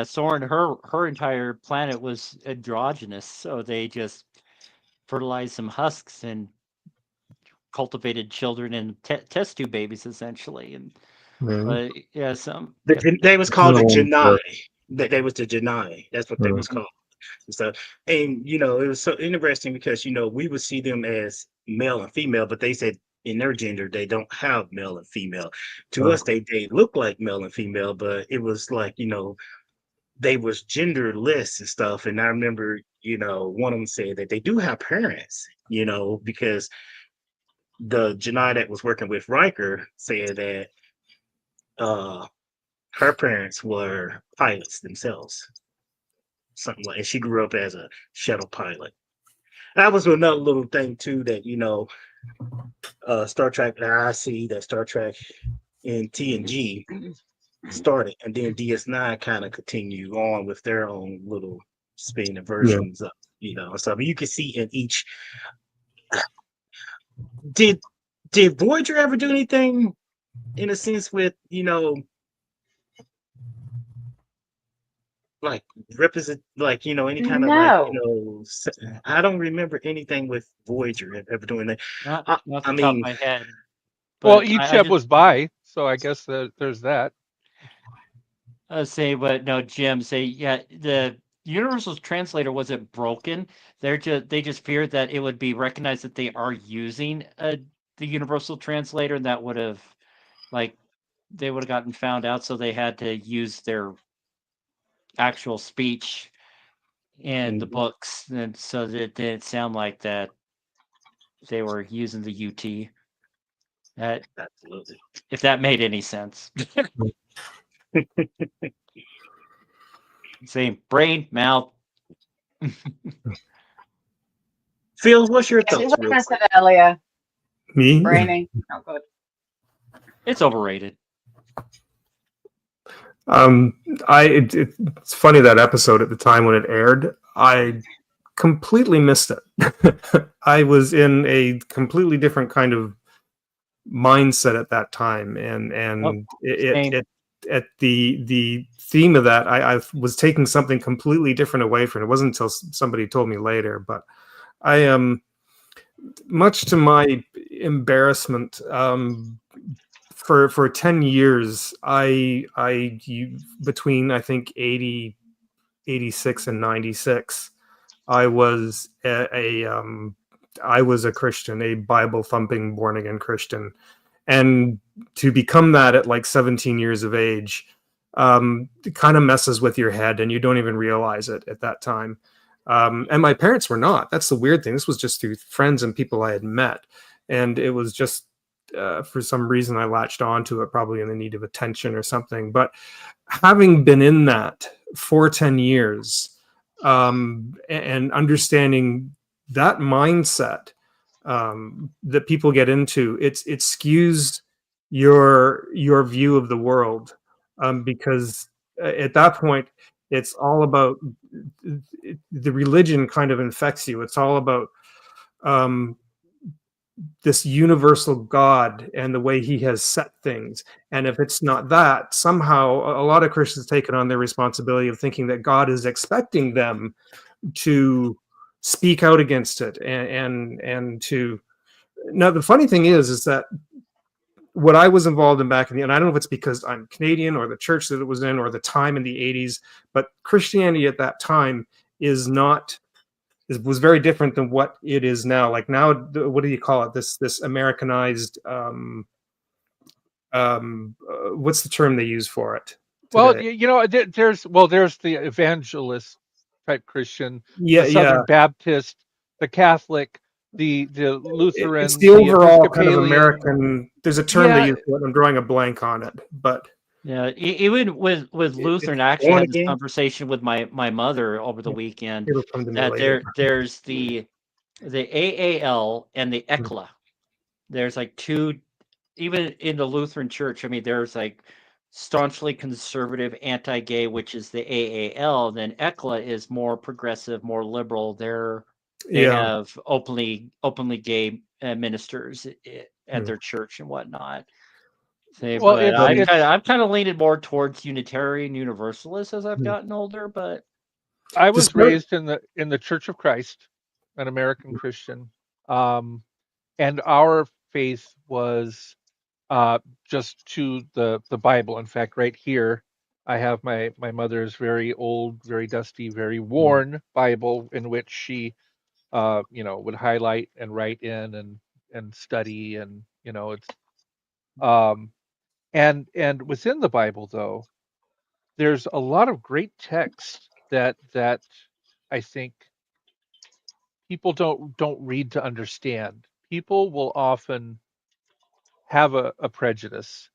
Soren, her entire planet was androgynous, so they just fertilized some husks and cultivated children and test tube babies essentially. And some They was called the No, Janai. They was the Janai. That's what they Mm. was called. And stuff. And it was so interesting because we would see them as male and female, but they said in their gender they don't have male and female. To Oh. us, they look like male and female, but it was like they was genderless and stuff. And I remember one of them said that they do have parents, because the Janai that was working with Riker said that her parents were pilots themselves, something like. And she grew up as a shuttle pilot. That was another little thing too that Star Trek. I see that Star Trek in TNG started, and then DS9 kind of continued on with their own little spin and versions of stuff. You can see in each. Did Voyager ever do anything in a sense with like represent any kind of I don't remember anything with Voyager ever doing that. not I off the top mean, of my head. Well, But each I step just was by, so I guess there's that. say, but no, Jim, say the universal translator wasn't broken. They just feared that it would be recognized that they are using the universal translator, and that would have they would have gotten found out, so they had to use their actual speech in the books, and so that it didn't sound like that they were using the UT. That absolutely. if that made any sense. Same brain, mouth. Phil, what's your Yes, thoughts? it's like Real I quick? said earlier. Me? Brainy, not good. It's overrated. It's funny that episode at the time when it aired, I completely missed it. I was in a completely different kind of mindset at that time, and at the theme of that, I was taking something completely different away from it. It wasn't until somebody told me later, but I am much to my embarrassment. for 10 years, between I think 86 and 96, I was I was a Christian, a Bible thumping born again Christian. And to become that at like 17 years of age, it kind of messes with your head and you don't even realize it at that time. And my parents were not. That's the weird thing. This was just through friends and people I had met. And it was just, for some reason, I latched onto it, probably in the need of attention or something. But having been in that for 10 years, and understanding that mindset that people get into, it skews your view of the world, because at that point it's all about the religion kind of infects you. It's all about this universal God and the way he has set things. And if it's not that, somehow a lot of Christians taken on their responsibility of thinking that God is expecting them to speak out against it and to. Now the funny thing is that what I was involved in back in the, and I don't know if it's because I'm Canadian or the church that it was in or the time in the 80s, but Christianity at that time was very different than what it is now. Like now, what do you call it? This Americanized, what's the term they use for it today? Well, there's the evangelist type Christian, Yeah, the Southern yeah. Baptist, the Catholic, the Lutheran, It's the overall kind of Episcopalian. American. There's a term they use for it. I'm drawing a blank on it, but yeah, even with Lutheran, I actually had this conversation with my mother over the weekend. it'll come to me That later. there's the AAL and the ECLA. There's like two, even in the Lutheran Church. I mean, there's like staunchly conservative, anti-gay, which is the AAL. Then ECLA is more progressive, more liberal. They have openly gay ministers at their church and whatnot. Well, I'm kind of leaning more towards Unitarian Universalist as I've gotten older. But I was raised in the Church of Christ, an American Christian, and our faith was just to the Bible. In fact, right here, I have my mother's very old, very dusty, very worn Bible in which she, would highlight and write in and study, and it's and within the Bible, though, there's a lot of great text that I think people don't read to understand. People will often have a prejudice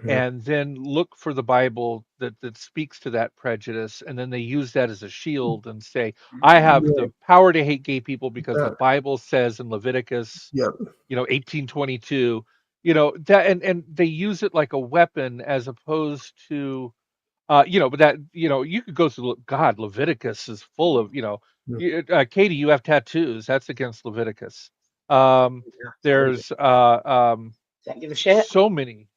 and then look for the Bible that speaks to that prejudice, and then they use that as a shield and say, I have the power to hate gay people because the Bible says in Leviticus 18:22, that, and they use it like a weapon as opposed to but that, you could go through God. Leviticus is full of, Katie, you have tattoos. That's against Leviticus. There's Don't give a shit. so many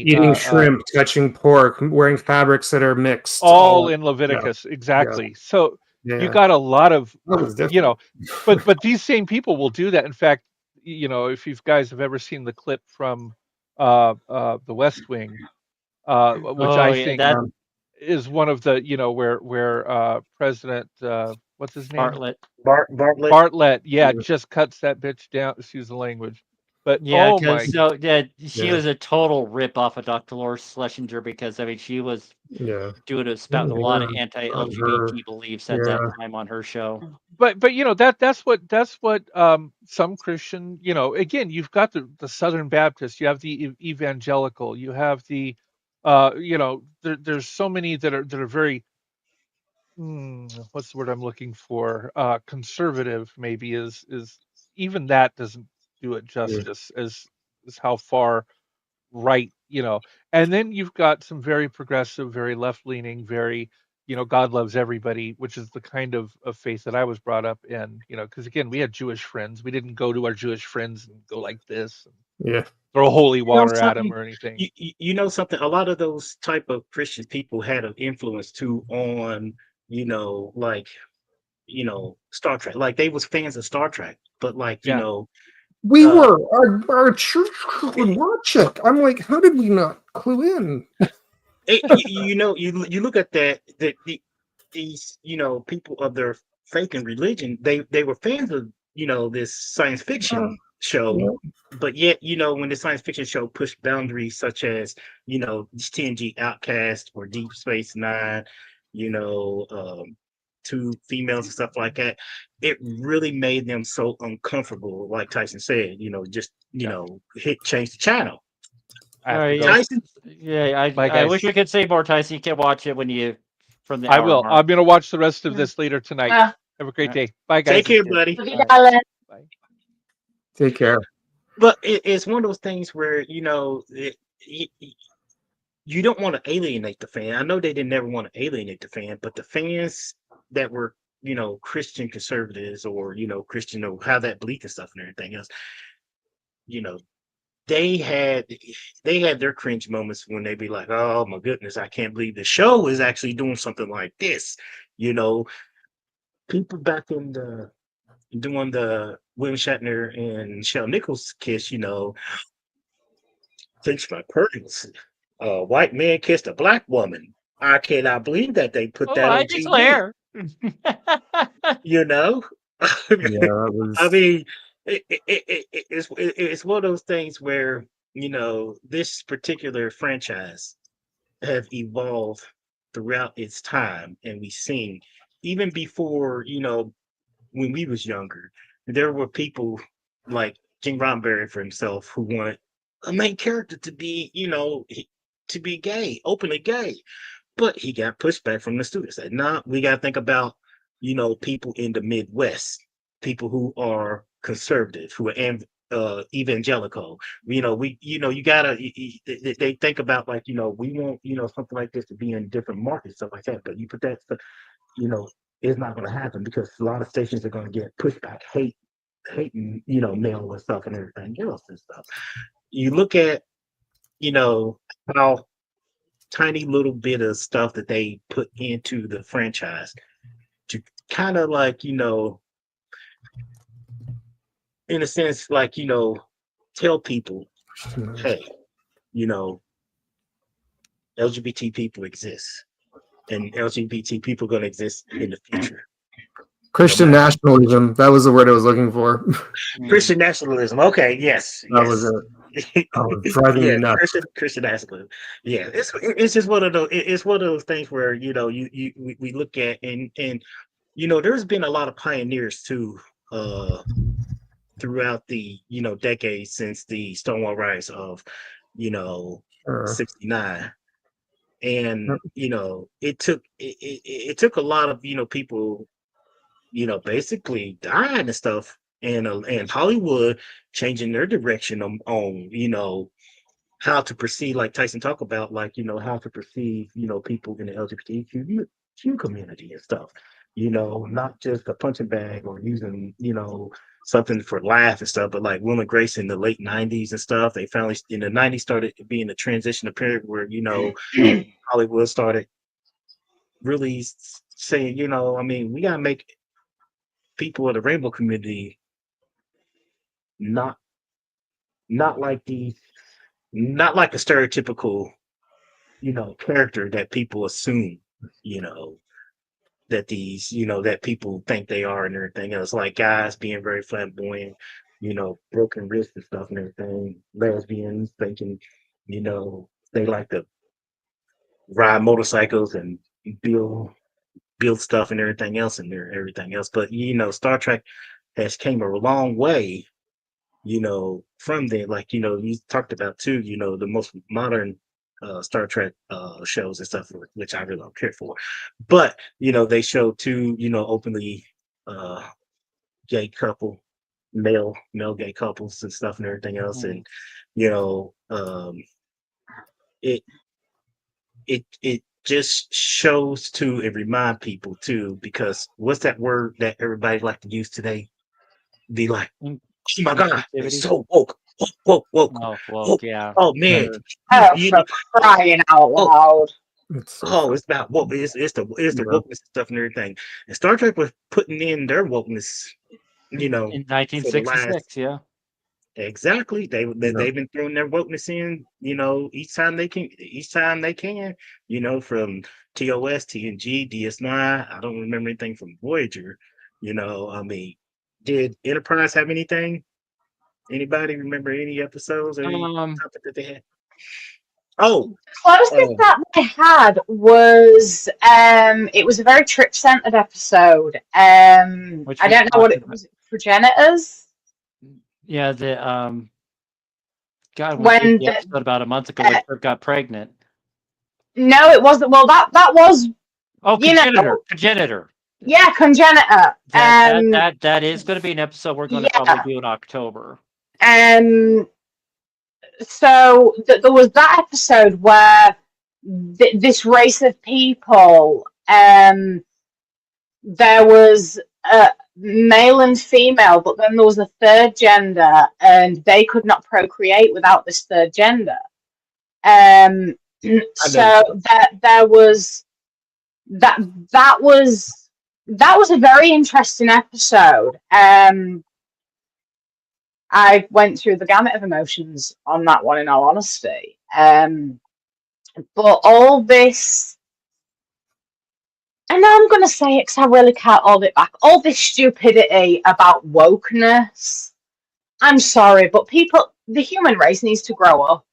eating shrimp, touching pork, wearing fabrics that are mixed, all in Leviticus. Exactly. So you got a lot of, but these same people will do that. In fact, if you guys have ever seen the clip from the West Wing, which I think is one of the, where President, what's his name? Bartlett. Just cuts that bitch down, excuse the language. But she was a total rip off of Dr. Laura Schlesinger, because I mean she was spouting a lot of anti-LGBT beliefs at that time on her show. But that's what some Christian, again, you've got the Southern Baptist, you have the evangelical, you have the there's so many that are very what's the word I'm looking for? Conservative maybe is even that doesn't do it justice as how far right, and then you've got some very progressive, very left-leaning, very, God loves everybody, which is the kind of faith that I was brought up in, because again, we had Jewish friends. We didn't go to our Jewish friends and go like this and throw holy water at them or anything. You know something, a lot of those type of Christian people had an influence too on, Star Trek. Like they was fans of Star Trek, but We were. Our church would watch it. I'm like, how did we not clue in? You look at these people of their faith and religion. They were fans of this science fiction show, Yeah. but yet when the science fiction show pushed boundaries such as TNG Outcast or Deep Space Nine, two females and stuff like that, it really made them so uncomfortable. Like Tyson said, just change the channel. I have to go. Tyson, Yeah, Bye, I guys. wish we could say more, Tyson. You can watch it when you from the I hour will. mark. I'm going to watch the rest of this later tonight. Yeah. Have a great day. Bye, guys. take care, buddy. Love you, darling. Bye. Take care. But it's one of those things where you don't want to alienate the fan. I know they didn't never want to alienate the fan, but the fans that were Christian conservatives or Christian or have that belief and stuff and everything else, they had their cringe moments when they be like, oh my goodness, I can't believe the show is actually doing something like this. People back in doing the William Shatner and Michelle Nichols kiss, thinks my pearls. A white man kissed a black woman. I cannot believe that they put that I on TV. declare. Yeah, that was. I mean, it's one of those things where this particular franchise have evolved throughout its time, and we seen even before when we was younger, there were people like Gene Roddenberry for himself who wanted a main character to be to be gay, openly gay, but he got pushback from the studio. Said, "Nah, we got to think about people in the Midwest, people who are conservative, who are evangelical. You gotta. They think about like we want something like this to be in different markets, stuff like that. But you put that stuff, it's not going to happen because a lot of stations are going to get pushback, hating male and stuff and everything else and stuff. You look at how tiny little bit of stuff that they put into the franchise to kind of like in a sense like tell people, hey, LGBT people exist and LGBT people are going to exist in the future. Christian nationalism. That was the word I was looking for. Christian nationalism. Okay, yes. That was it. Oh, driving me nuts. Christian nationalism. Yeah, it's just one of those. It's one of those things where we look at and there's been a lot of pioneers too throughout the decades since the Stonewall riots of '69, and it took a lot of people basically dying and stuff. And Hollywood changing their direction on how to perceive, like Tyson talked about, like how to perceive people in the LGBTQ community and stuff. Not just a punching bag or using something for laugh and stuff, but like Will and Grace in the late '90s and stuff. They finally in the '90s started being a transition period where Hollywood started really saying I mean we gotta make people of the rainbow community not like a stereotypical character that people assume that these that people think they are and everything else, like guys being very flamboyant, broken wrists and stuff and everything, lesbians thinking they like to ride motorcycles and build stuff and everything else and everything else. But Star Trek has came a long way from there, like you talked about too the most modern Star Trek shows and stuff, which I really don't care for, but they show two openly gay male gay couples and stuff and everything else. And it just shows to and remind people too, because what's that word that everybody like to use today? Be like, oh my God, it's so woke. Woke. Oh, woke, yeah. Oh man. Oh, for crying out loud. It's about woke. It's the wokeness and stuff and everything. And Star Trek was putting in their wokeness, In 1966, yeah. Exactly. They've been throwing their wokeness in, each time they can, from TOS, TNG, DS9. I don't remember anything from Voyager. I mean, did Enterprise have anything? Anybody remember any episodes or any topic that they had? Oh, Closest that they had was it was a very trip centered episode. I don't know what it was. Progenitors. Yeah, the God, we When did the episode about a month ago when Kirk got pregnant. No, it wasn't. Well, that was. Oh, Congenitor. Yeah, Congenitor. That is going to be an episode we're going to probably do in October. So there was that episode where this race of people, there was male and female, but then there was a third gender, and they could not procreate without this third gender. So there was that was a very interesting episode. I went through the gamut of emotions on that one, in all honesty. But all this, and I'm going to say it because I really can't hold it back, all this stupidity about wokeness, I'm sorry, but the human race needs to grow up.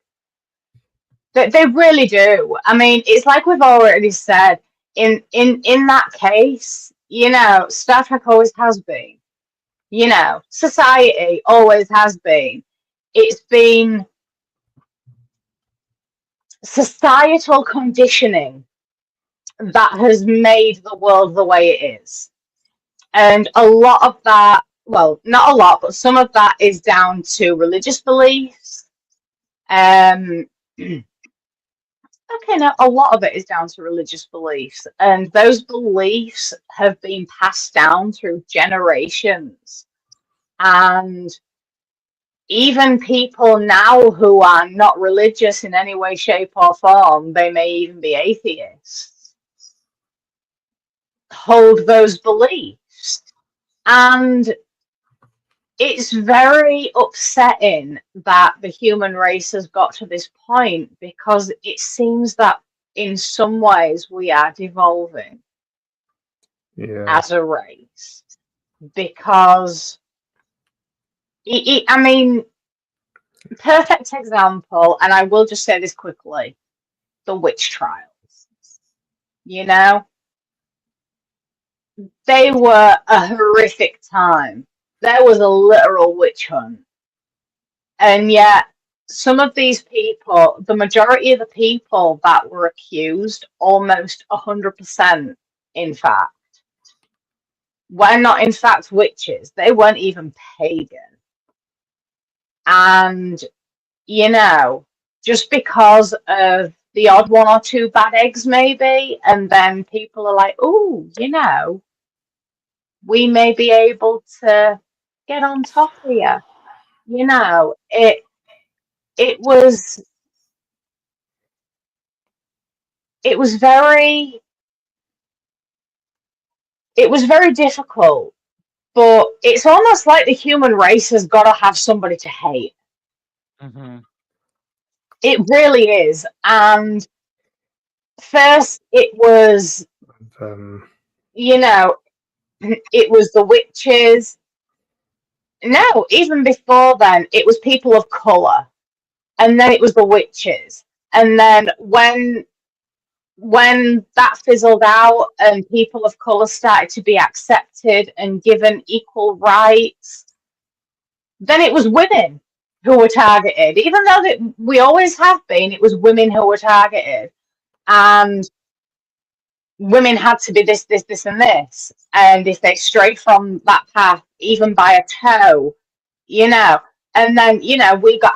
They really do. I mean, it's like we've already said, in that case, Star Trek always has been. Society always has been. It's been societal conditioning that has made the world the way it is. And a lot of that, well, not a lot, but some of that is down to religious beliefs. Okay, no, a lot of it is down to religious beliefs, and those beliefs have been passed down through generations. And even people now who are not religious in any way, shape, or form, they may even be atheists, hold those beliefs. And it's very upsetting that the human race has got to this point, because it seems that in some ways we are devolving as a race. Because, I mean, perfect example, and I will just say this quickly, the witch trials. They were a horrific time. There was a literal witch hunt. And yet, some of these people, the majority of the people that were accused, almost 100%, in fact, were not in fact witches. They weren't even pagan. And, just because of the odd one or two bad eggs, maybe, and then people are like, oh, we may be able to get on top of you. It was very difficult, but it's almost like the human race has got to have somebody to hate. Mm-hmm. It really is. And first it was, it was the witches. No, even before then, it was people of colour. And then it was the witches. And then when that fizzled out and people of colour started to be accepted and given equal rights, then it was women who were targeted. Even though we always have been, it was women who were targeted. And women had to be this, this, this, and this. And if they strayed from that path, even by a toe, and then, we got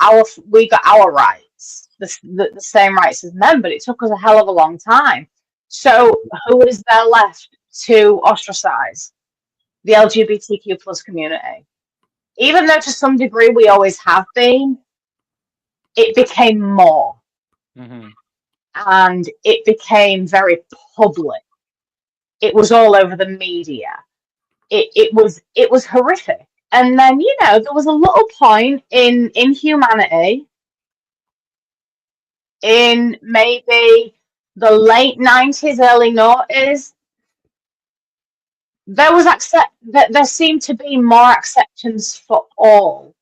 our rights, the same rights as men, but it took us a hell of a long time. So who is there left to ostracize? The LGBTQ plus community. Even though to some degree we always have been, it became more. Mm-hmm. And it became very public. It was all over the media. It was horrific. And then, there was a little point in humanity in maybe the late 90s, early 90s. There seemed to be more acceptance for all.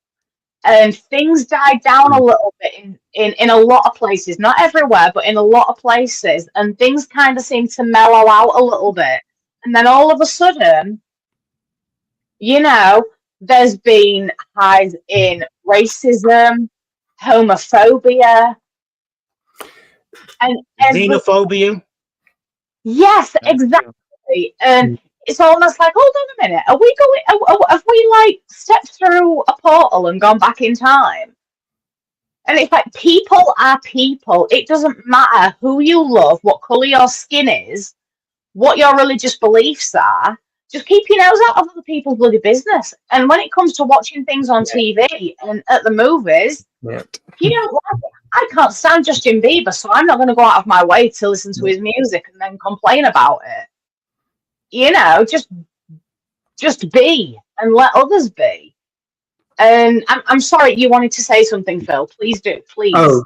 And things died down a little bit in a lot of places, not everywhere, but in a lot of places. And things kind of seemed to mellow out a little bit. And then all of a sudden, there's been highs in racism, homophobia, and xenophobia. Yes, exactly. And it's almost like, hold on a minute, are we going? Have we like stepped through a portal and gone back in time? And it's like, people are people. It doesn't matter who you love, what color your skin is, what your religious beliefs are. Just keep your nose out of other people's bloody business. And when it comes to watching things on TV and at the movies, I can't stand Justin Bieber, so I'm not going to go out of my way to listen to his music and then complain about it. Just be and let others be. And I'm sorry, you wanted to say something, Phil. Please do, please. Oh,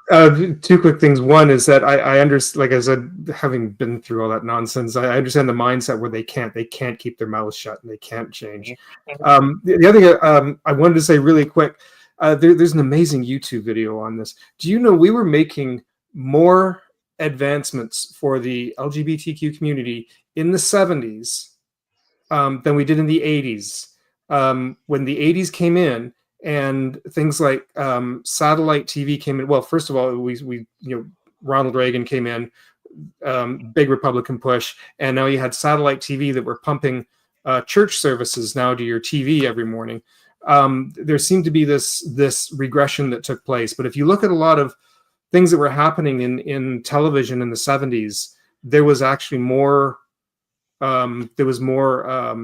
two quick things. One is that I understand, like I said, having been through all that nonsense, I understand the mindset where they can't keep their mouths shut and they can't change. The other thing I wanted to say really quick, there's an amazing YouTube video on this. Do you know we were making more advancements for the LGBTQ community in the 70s than we did in the 80s? When the 80s came in, and things like satellite TV came in. Well, first of all, we Ronald Reagan came in, big Republican push, and now you had satellite TV that were pumping church services now to your TV every morning. There seemed to be this regression that took place. But if you look at a lot of things that were happening in television in the 70s, there was actually more. There was more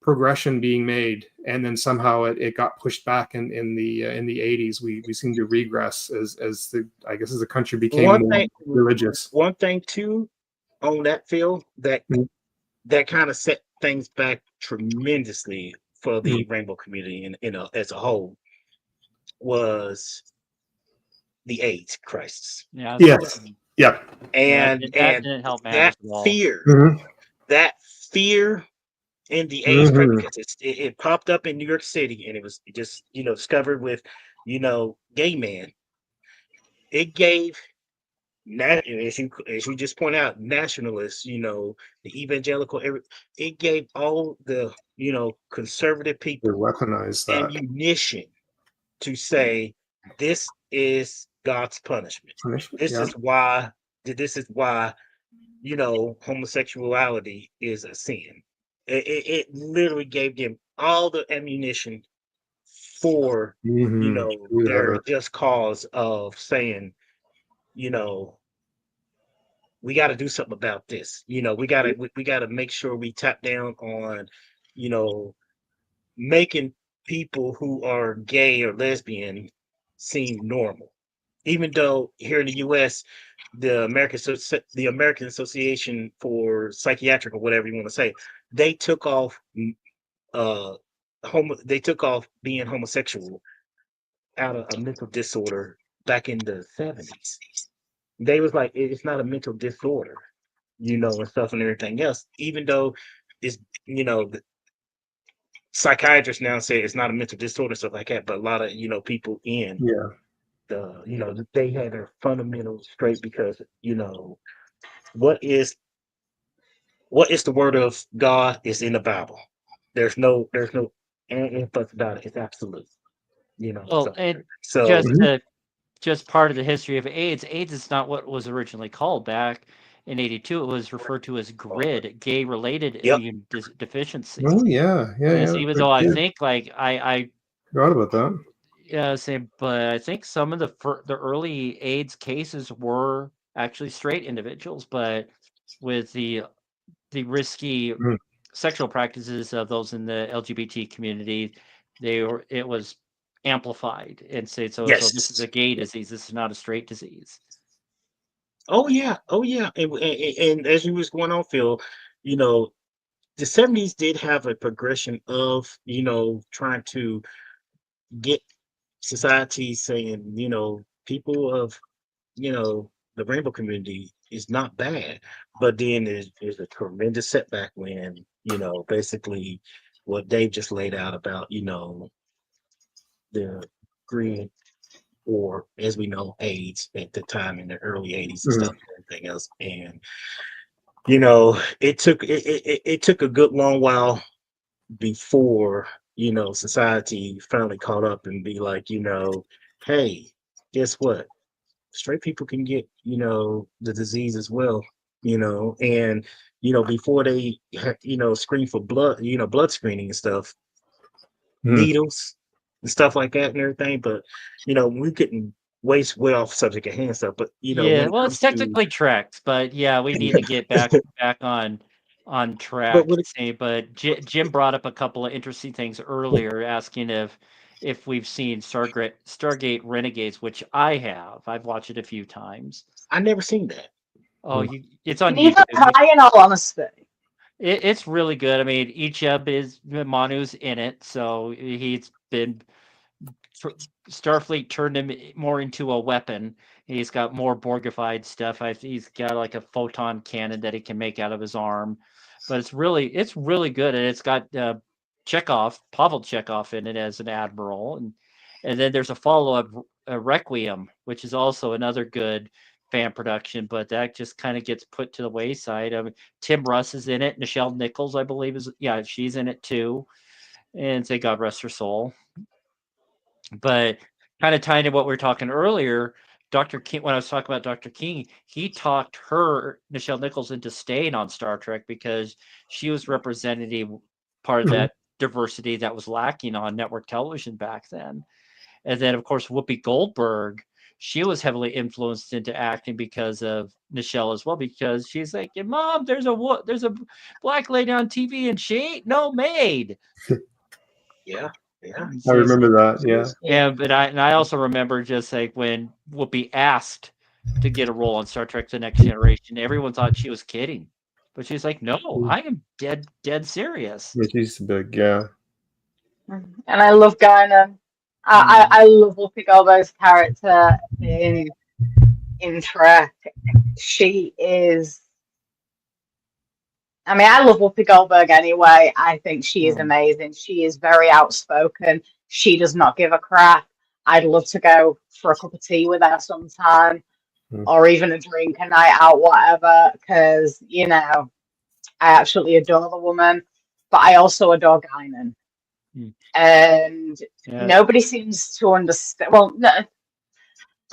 progression being made, and then somehow it got pushed back in the 80s. We seem to regress as the country became more religious. One thing too on that field that kind of set things back tremendously for the rainbow community as a whole was the AIDS crisis. Yes. Yeah. And that didn't help matters at all. That fear in the AIDS crisis, because it popped up in New York City, and it was just discovered with gay man. It gave as you just point out, nationalists, the evangelical, it gave all the conservative people weaponized that ammunition to say this is God's punishment. This is why homosexuality is a sin. It literally gave them all the ammunition for their just cause of saying, we got to do something about this. We got to make sure we tap down on making people who are gay or lesbian seem normal. Even though here in the U.S., the American Association for Psychiatric, or whatever you want to say, they took off being homosexual out of a mental disorder back in the 70s. They was like, it's not a mental disorder, and stuff and everything else. Even though it's the psychiatrists now say it's not a mental disorder, stuff like that. But a lot of people in they had their fundamentals straight, because what is the word of God is in the Bible. There's no ifs about it. It's absolute. Just part of the history of AIDS. AIDS is not what was originally called back in '82. It was referred to as GRID, gay-related immune deficiency. Oh yeah. Even though I think I forgot about that. Yeah, same. But I think some of the early AIDS cases were actually straight individuals, but with the risky sexual practices of those in the LGBT community, it was amplified and said, so this is a gay disease. This is not a straight disease. Oh yeah. And as you was going on, Phil, the 70s did have a progression of, trying to get society saying, people of, the rainbow community is not bad. But then there's a tremendous setback when, basically what Dave just laid out about, the green, or as we know, AIDS at the time in the early 80s and Mhm. stuff and everything else. And, it took a good long while before, society finally caught up and be like, hey, guess what? Straight people can get, the disease as well, and, before they, screen for blood, blood screening and stuff, Hmm. needles and stuff like that and everything. But, we couldn't waste way off subject at hand stuff. But, Yeah, when it well, it's comes to, technically tracked, but yeah, we need to get back on but track. when it, See, but Jim brought up a couple of interesting things earlier, asking if we've seen Stargate Renegades, which I have. I've watched it a few times. I never seen that. Oh, it's on Neither YouTube. have I, in all honesty. It's really good. I mean, Icheb is Manu's in it, so he's been Starfleet turned him more into a weapon. He's got more Borgified stuff. He's got like a photon cannon that he can make out of his arm, but it's really good, and it's got Pavel Chekhov in it as an admiral, and then there's a follow up, Requiem, which is also another good fan production, but that just kind of gets put to the wayside. I mean, Tim Russ is in it. Nichelle Nichols, I believe, she's in it too, and say God rest her soul. But kind of tying to what we were talking earlier, Dr. King, when I was talking about Dr. King, he talked Nichelle Nichols, into staying on Star Trek because she was representing part of that diversity that was lacking on network television back then. And then, of course, Whoopi Goldberg, she was heavily influenced into acting because of Nichelle as well, because she's like, Mom, there's a black lady on TV and she ain't no maid. Yeah. I remember that. Yeah. Yeah, but I also remember just like when Whoopi asked to get a role on Star Trek: The Next Generation, everyone thought she was kidding, but she's like, "No, I am dead serious." Yeah, she's big. Yeah. And I love Guinan. I love Whoopi Goldberg's character in Trek. She is. I mean, I love Whoopi Goldberg anyway. I think she is amazing. She is very outspoken. She does not give a crap. I'd love to go for a cup of tea with her sometime, or even a drink, a night out, whatever, because, I absolutely adore the woman, but I also adore Guinan. And nobody seems to understand. Well, no,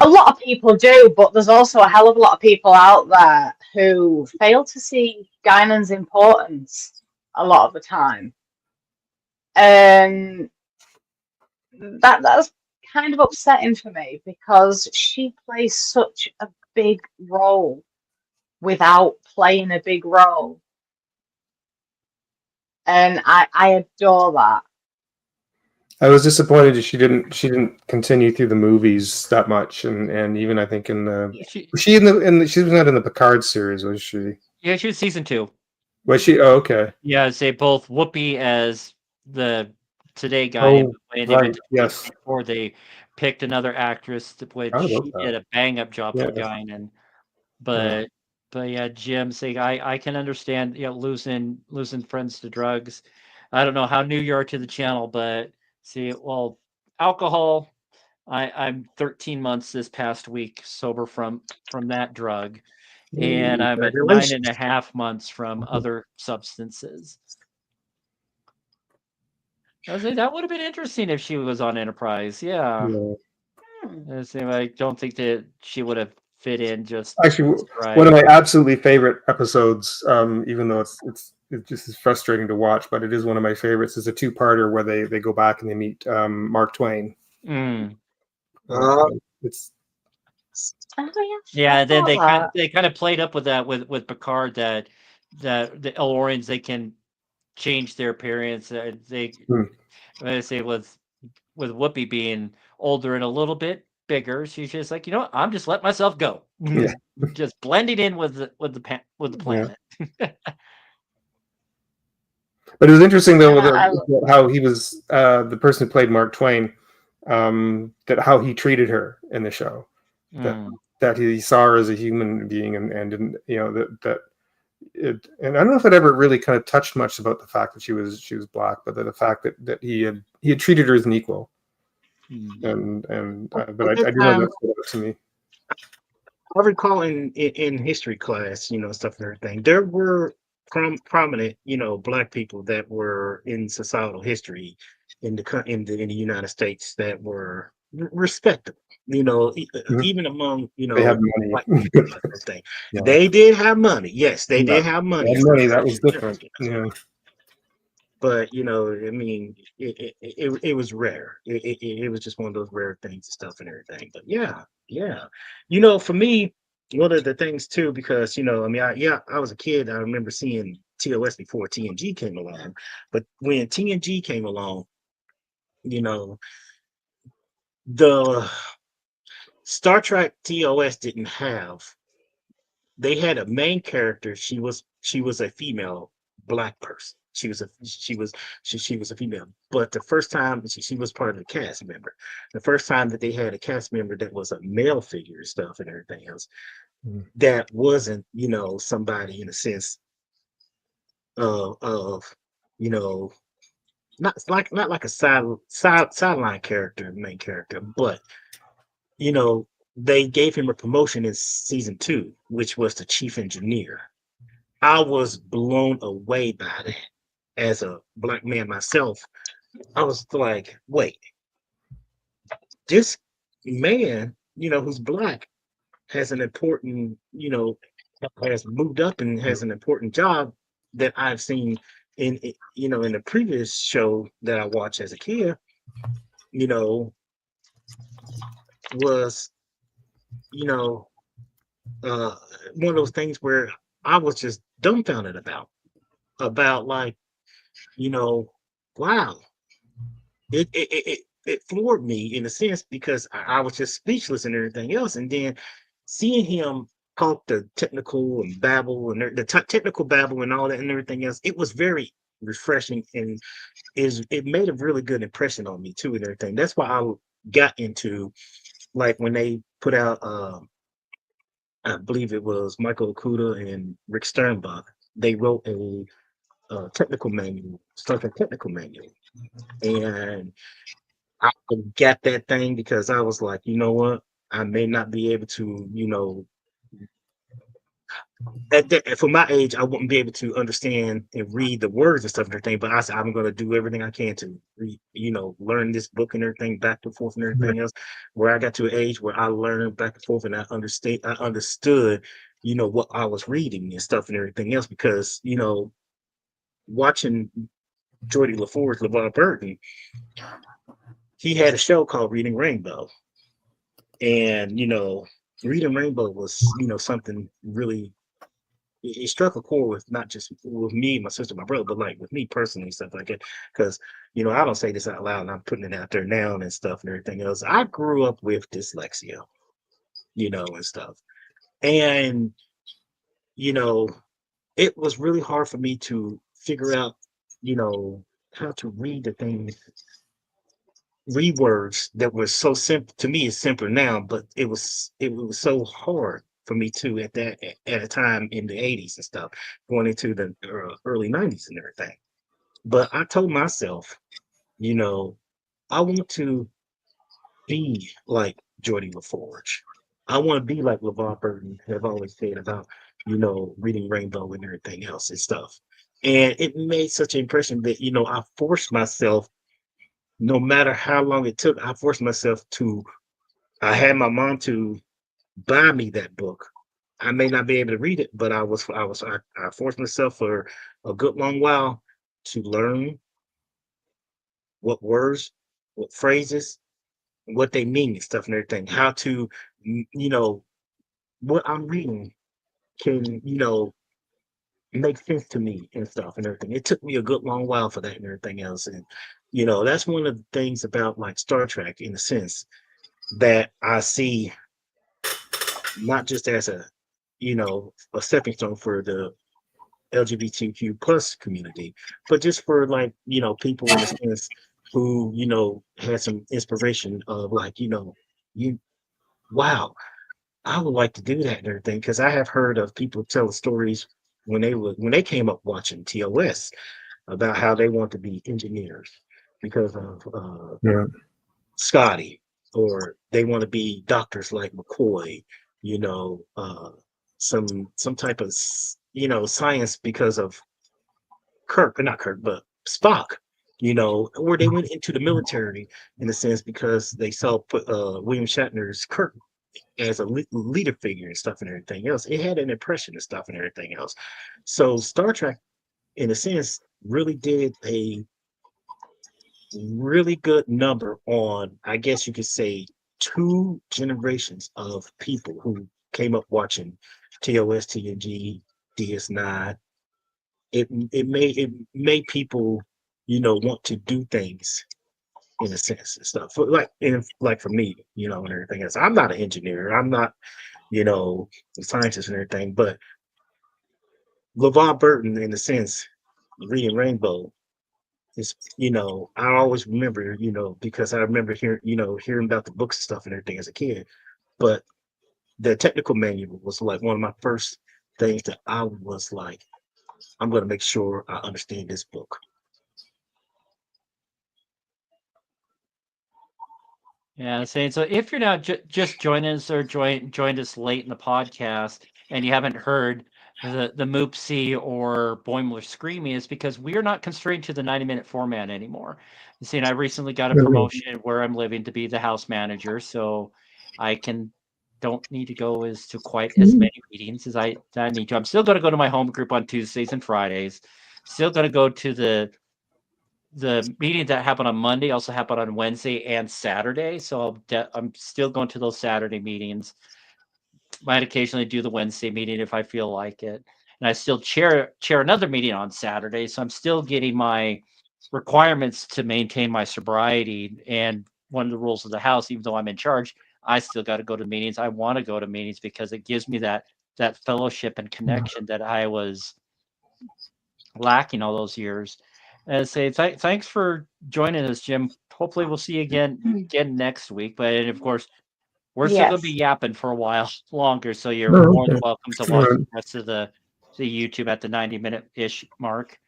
a lot of people do, but there's also a hell of a lot of people out there who fail to see Guinan's importance a lot of the time. And that's kind of upsetting for me because she plays such a big role without playing a big role. And I adore that. I was disappointed that she didn't continue through the movies that much, and even I think in the she was not in the Picard series, was she? Yeah, she was season 2. Was she? Oh, okay. Yeah, say both Whoopi as the Today guy, before they picked another actress, which she did a bang up job for Guinan. But yeah, Jim saying I can understand losing friends to drugs. I don't know how new you are to the channel, but alcohol. I'm 13 months this past week sober from that drug, and I'm at 9.5 months from other substances. I was like, that would have been interesting if she was on Enterprise. Yeah. I don't think that she would have fit in just actually one of my absolutely favorite episodes, even though it just is frustrating to watch, but it is one of my favorites, is a two-parter where they go back and they meet Mark Twain. It's yeah, then they kind of played up with that with Picard, that the El-Orians, they can change their appearance. They say with Whoopi being older and a little bit bigger, she's just like, I'm just letting myself go. Yeah. Just blending in with the planet. But it was interesting though Yeah, how he was the person who played Mark Twain, that how he treated her in the show, that Mm. that he saw her as a human being, and didn't, that it, and I don't know if it ever really kind of touched much about the fact that she was black, but the fact that he had treated her as an equal, but At I that do know time, that stood out to me. I recall in history class, stuff and everything, there were prominent, black people that were in societal history in the United States that were respectable, Mhm. even among, They had money. white people and everything. Yeah. They did have money. Yes, they Yeah. did have They money had and money. stuff. That was different. Yeah. But I mean, it was rare. It was just one of those rare things and stuff and everything. But yeah, yeah. For me, one of the things too, because I mean, I was a kid. I remember seeing TOS before TNG came along. But when TNG came along, you know, the Star Trek TOS didn't have. They had a main character. She was a female black person. She was a female. But the first time she was part of the cast member. The first time that they had a cast member that was a male figure and stuff and everything else, Mhm. that wasn't, somebody in a sense of you know, not like a sideline character, main character, but you know, they gave him a promotion in season 2, which was the chief engineer. I was blown away by that. As a black man myself, I was like, wait, this man, who's black, has an important, has moved up and has an important job that I've seen in the previous show that I watched as a kid, you know, was, you know, uh, one of those things where I was just dumbfounded about like, you know, wow, it floored me in a sense because I was just speechless and everything else. And then seeing him talk the technical and babble and technical babble and all that and everything else, it was very refreshing and it made a really good impression on me too and everything. That's why I got into like when they put out I believe it was Michael Okuda and Rick Sternbach. They wrote a technical manual, Star Trek technical manual, and I got that thing because I was like, you know what? I may not be able to, for my age, I wouldn't be able to understand and read the words and stuff and everything. But I said, I'm going to do everything I can to, learn this book and everything back and forth and everything else. Where I got to an age where I learned back and forth and I understood, what I was reading and stuff and everything else because, watching Geordie LaForge, LeVar Burton, he had a show called Reading Rainbow. And Reading Rainbow was something really it struck a chord with not just with me, my sister, my brother, but like with me personally and stuff like that. Because I don't say this out loud, and I'm putting it out there now and stuff and everything else. I grew up with dyslexia, and stuff, and you know, it was really hard for me to figure out, how to read the things read words that were so simple to me. It's simpler now, but it was so hard for me too at a time in the 80s and stuff, going into the early 90s and everything. But I told myself, you know, I want to be like Geordie LaForge. I want to be like LeVar Burton have always said about, reading Rainbow and everything else and stuff. And it made such an impression that, I forced myself no matter how long it took, I forced myself to. I had my mom to buy me that book. I may not be able to read it, but I forced myself for a good long while to learn what words, what phrases, what they mean and stuff and everything. How to, what I'm reading can, make sense to me and stuff and everything. It took me a good long while for that and everything else. And, that's one of the things about like Star Trek in a sense that I see not just as a stepping stone for the LGBTQ plus community, but just for like, people in a sense who, had some inspiration of like, you, wow, I would like to do that and everything. Because I have heard of people tell the stories when they came up watching TOS about how they want to be engineers because of Yeah. Scotty, or they want to be doctors like McCoy, some type of science because of Kirk, or not Kirk, but Spock, or they went into the military in a sense because they saw William Shatner's Kirk as a leader figure and stuff and everything else. It had an impression and stuff and everything else. So Star Trek, in a sense, really did a really good number on, I guess you could say, two generations of people who came up watching TOS, TNG, DS9. It made people, want to do things in a sense and stuff. Like for me, and everything else. I'm not an engineer. I'm not, a scientist and everything, but LeVar Burton, in a sense, reading Rainbow is, I always remember, because I remember hearing about the books and stuff and everything as a kid. But the technical manual was like one of my first things that I was like, I'm going to make sure I understand this book. Yeah, saying so. If you're now just joining us or joined us late in the podcast and you haven't heard the Moopsie or Boimler screaming, it's because we are not constrained to the 90-minute format anymore. You see, and I recently got a promotion where I'm living to be the house manager, so I don't need to go to quite as many meetings as I need to. I'm still going to go to my home group on Tuesdays and Fridays. Still going to go to the meeting that happened on Monday also happened on Wednesday and Saturday. So I'm still going to those Saturday meetings. Might occasionally do the Wednesday meeting if I feel like it. And I still chair another meeting on Saturday. So I'm still getting my requirements to maintain my sobriety. And one of the rules of the house, even though I'm in charge, I still got to go to meetings. I want to go to meetings because it gives me that fellowship and connection that I was lacking all those years. And say thanks for joining us, Jim. Hopefully we'll see you again next week. But of course, we're still going to be yapping for a while longer. So you're more than welcome to watch the rest of the YouTube at the 90-minute-ish mark.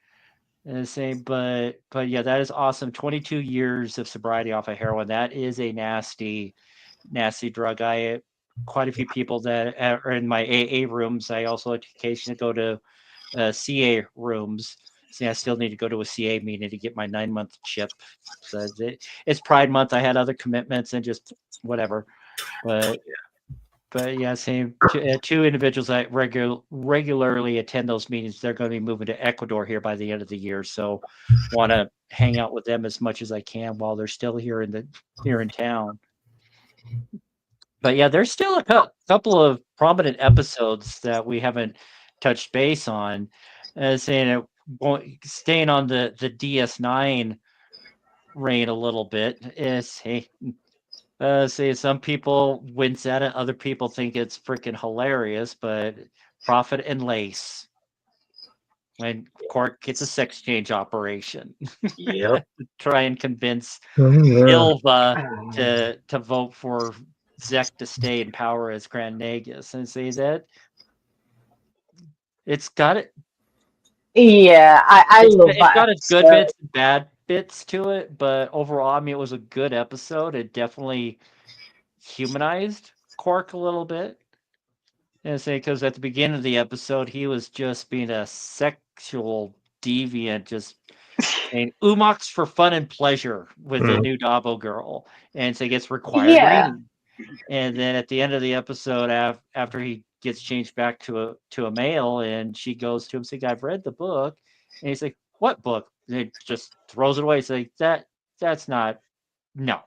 And say, but yeah, that is awesome. 22 years of sobriety off of heroin. That is a nasty drug. Quite a few people that are in my AA rooms. I also occasionally go to CA rooms. See, I still need to go to a CA meeting to get my 9-month chip. So it's Pride Month. I had other commitments and just whatever. But yeah, same. Two individuals that regularly attend those meetings. They're going to be moving to Ecuador here by the end of the year. So want to hang out with them as much as I can while they're still here in town. But yeah, there's still a couple of prominent episodes that we haven't touched base on. Saying staying on the DS9 reign a little bit is say some people wince at it, other people think it's freaking hilarious. But Profit and Lace, when Quark gets a sex change operation, Yep. to try and convince Ilva to vote for Zek to stay in power as Grand Nagus, and say that it's got it. Yeah, I love that. It's got its good bits and bad bits to it, but overall, I mean, it was a good episode. It definitely humanized Quark a little bit. And say because at the beginning of the episode, he was just being a sexual deviant, just saying Umox for fun and pleasure with the new Dabo girl, and so he gets required reading. And then at the end of the episode, after he gets changed back to a male, and she goes to him saying, "I've read the book," and he's like, "What book?" And he just throws it away. He's like, "That's not no."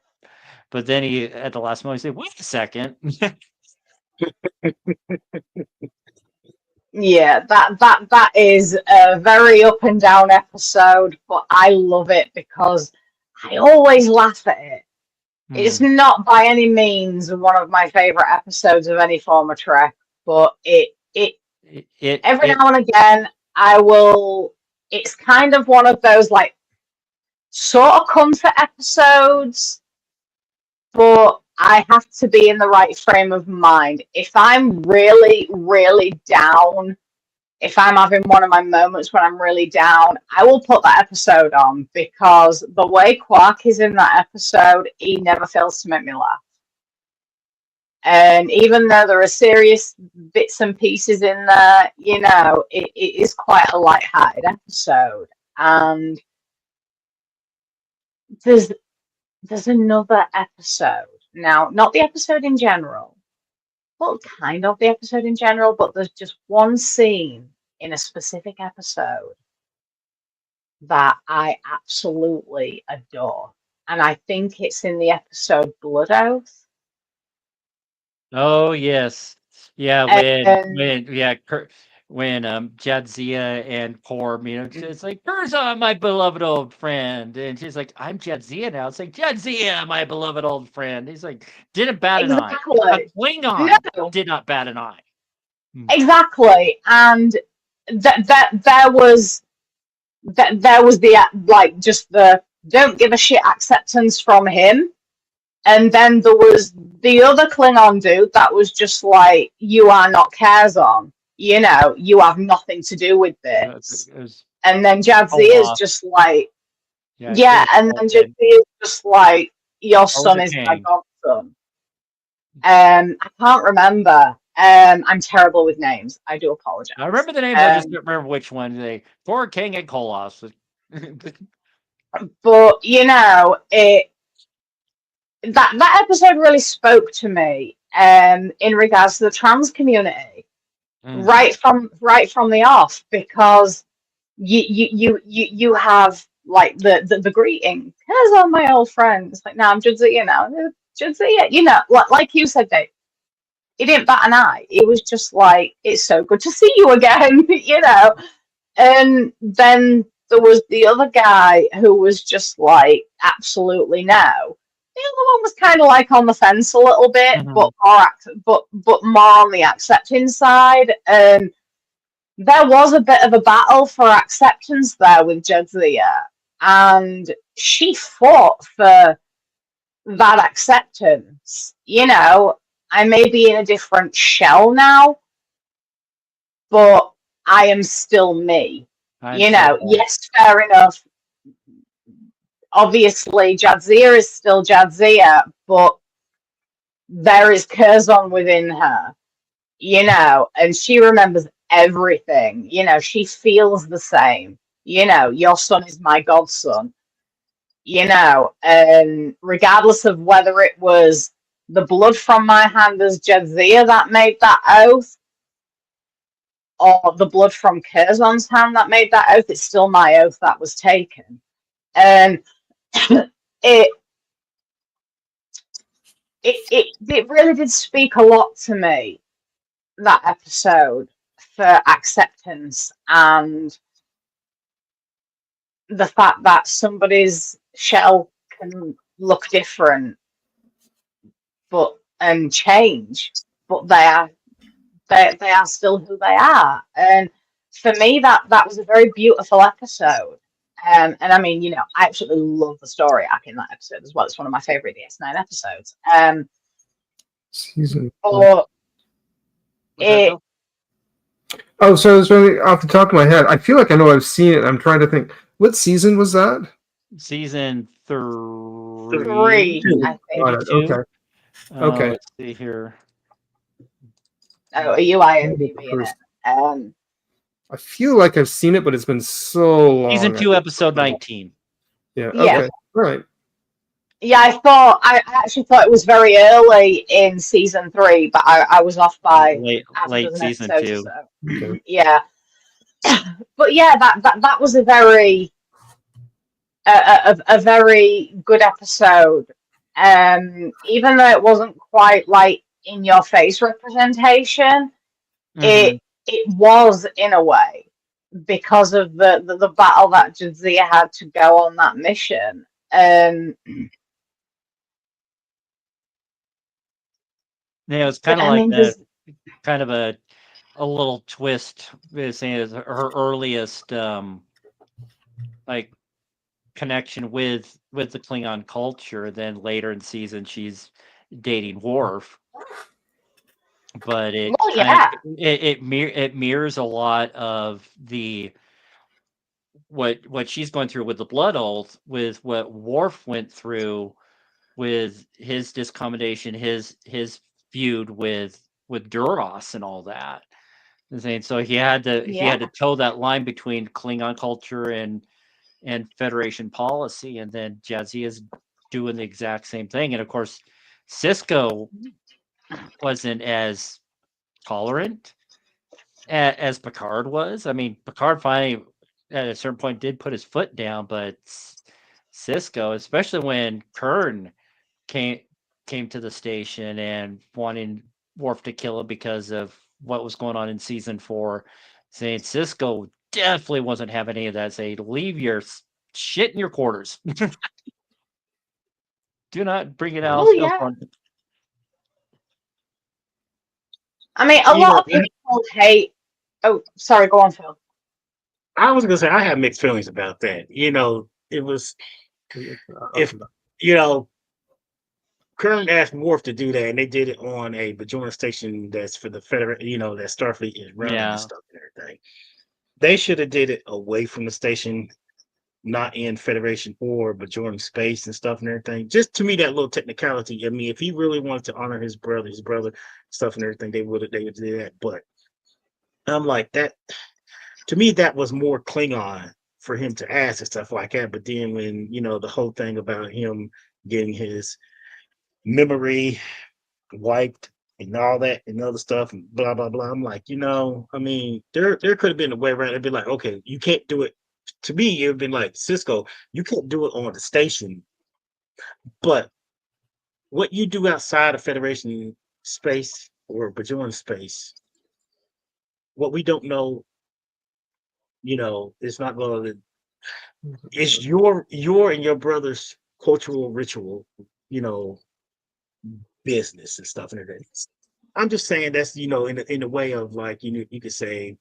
But then he at the last moment he said, "Wait a second." Yeah, that is a very up and down episode, but I love it because I always laugh at it. It's not by any means one of my favorite episodes of any form of Trek, but it every now and again I will. It's kind of one of those like sort of comfort episodes, but I have to be in the right frame of mind. If I'm really, really down, if I'm having one of my moments when I'm really down, I will put that episode on, because the way Quark is in that episode, he never fails to make me laugh. And even though there are serious bits and pieces in there, you know, it is quite a light-hearted episode. And there's another episode. Now, not the episode in general, well, kind of the episode in general, but there's just one scene in a specific episode that I absolutely adore. And I think it's in the episode Blood Oath. Oh yes, yeah. And When Jadzia and Korb, you know, it's like, Curzon, my beloved old friend, and she's like, I'm Jadzia now. It's like, Jadzia, my beloved old friend. He's like, didn't bat an eye. exactly. A Klingon No. did not bat an eye. Exactly. And there was the like just the don't give a shit acceptance from him. And then there was the other Klingon dude that was just like, you are not Curzon. You know, you have nothing to do with this. And then Jadzia is just like, yeah, and then Jadzia is just like, your son is my godson. I can't remember. I'm terrible with names. I do apologize. I remember the names. I just don't remember which one. They Thor, King, and Kolos. But you know, that episode really spoke to me in regards to the trans community right from the off, because you have like the greeting, "Here's my old friend." It's like, no, I'm Jadzia now. Jadzia, you know, like you said, Dave. He didn't bat an eye. It was just like, it's so good to see you again, you know. And then there was the other guy who was just like, absolutely no. The other one was kind of like on the fence a little bit, but more on the accepting side. And there was a bit of a battle for acceptance there with Jadzia, and she fought for that acceptance. You know, I may be in a different shell now, but I am still me. You know, yes, fair enough. Obviously, Jadzia is still Jadzia, but there is Curzon within her, you know, and she remembers everything. You know, she feels the same. You know, your son is my godson. You know, and regardless of whether it was the blood from my hand as Jadzia that made that oath, or the blood from Curzon's hand that made that oath, it's still my oath that was taken. And it really did speak a lot to me, that episode, for acceptance and the fact that somebody's shell can look different and change, but they are still who they are. And for me, that was a very beautiful episode. And I mean, you know, I absolutely love the story arc in that episode as well. It's one of my favorite DS9 episodes. Season. Or it. Oh, so I was really off the top of my head. I feel like I know I've seen it. I'm trying to think. What season was that? Season 3. I think. Okay. Okay. Let's see here. Oh, are you IMDb in it? I feel like I've seen it, but it's been so long. Season 2, episode 19. Yeah. Okay. All right. Yeah, I actually thought it was very early in season 3, but I was off by late season 2. So. Okay. Yeah, but yeah, that was a very very good episode. Even though it wasn't quite like in your face representation, it was in a way, because of the battle that Jadzia had to go on that mission. Yeah, it's kind of like kind of a a little twist, saying is her earliest like connection with the Klingon culture. Then later in season, she's dating Worf, but it Well, kind of yeah. it mirrors a lot of the what she's going through with the Blood Oath, with what Worf went through with his discommodation, his feud with Duras and all that. And so he had Yeah. to toe that line between Klingon culture and Federation policy, and then Jadzia is doing the exact same thing. And of course, Cisco wasn't as tolerant as Picard was. I mean, Picard finally at a certain point did put his foot down, but Cisco, especially when Kern came to the station and wanting Worf to kill him because of what was going on in season 4, saying Cisco definitely wasn't having any of that. Say, leave your shit in your quarters. Do not bring it out. Oh yeah. I mean, a You lot know, of people hate. Oh, sorry. Go on, Phil. I was gonna say I have mixed feelings about that. You know, it was if you know Kern asked Worf to do that, and they did it on a Bajoran station that's for the Federal, you know, that Starfleet is running and Yeah. stuff and everything. They should have did it away from the station, not in Federation or Bajoran space and stuff and everything. Just to me, that little technicality. I mean, if he really wanted to honor his brother stuff and everything, they would do that. But I'm like that. To me, that was more Klingon for him to ask and stuff like that. But then when the whole thing about him getting his memory wiped and all that and other stuff and blah blah blah. I'm like, I mean, there could have been a way around. It'd be like, okay, you can't do it. To me, it'd been like, Cisco, you can't do it on the station, but what you do outside of Federation space or Bajoran space, what we don't know, it's not going to. It's your and your brother's cultural ritual, you know, business and stuff and everything. I'm just saying that's in a way of like you could say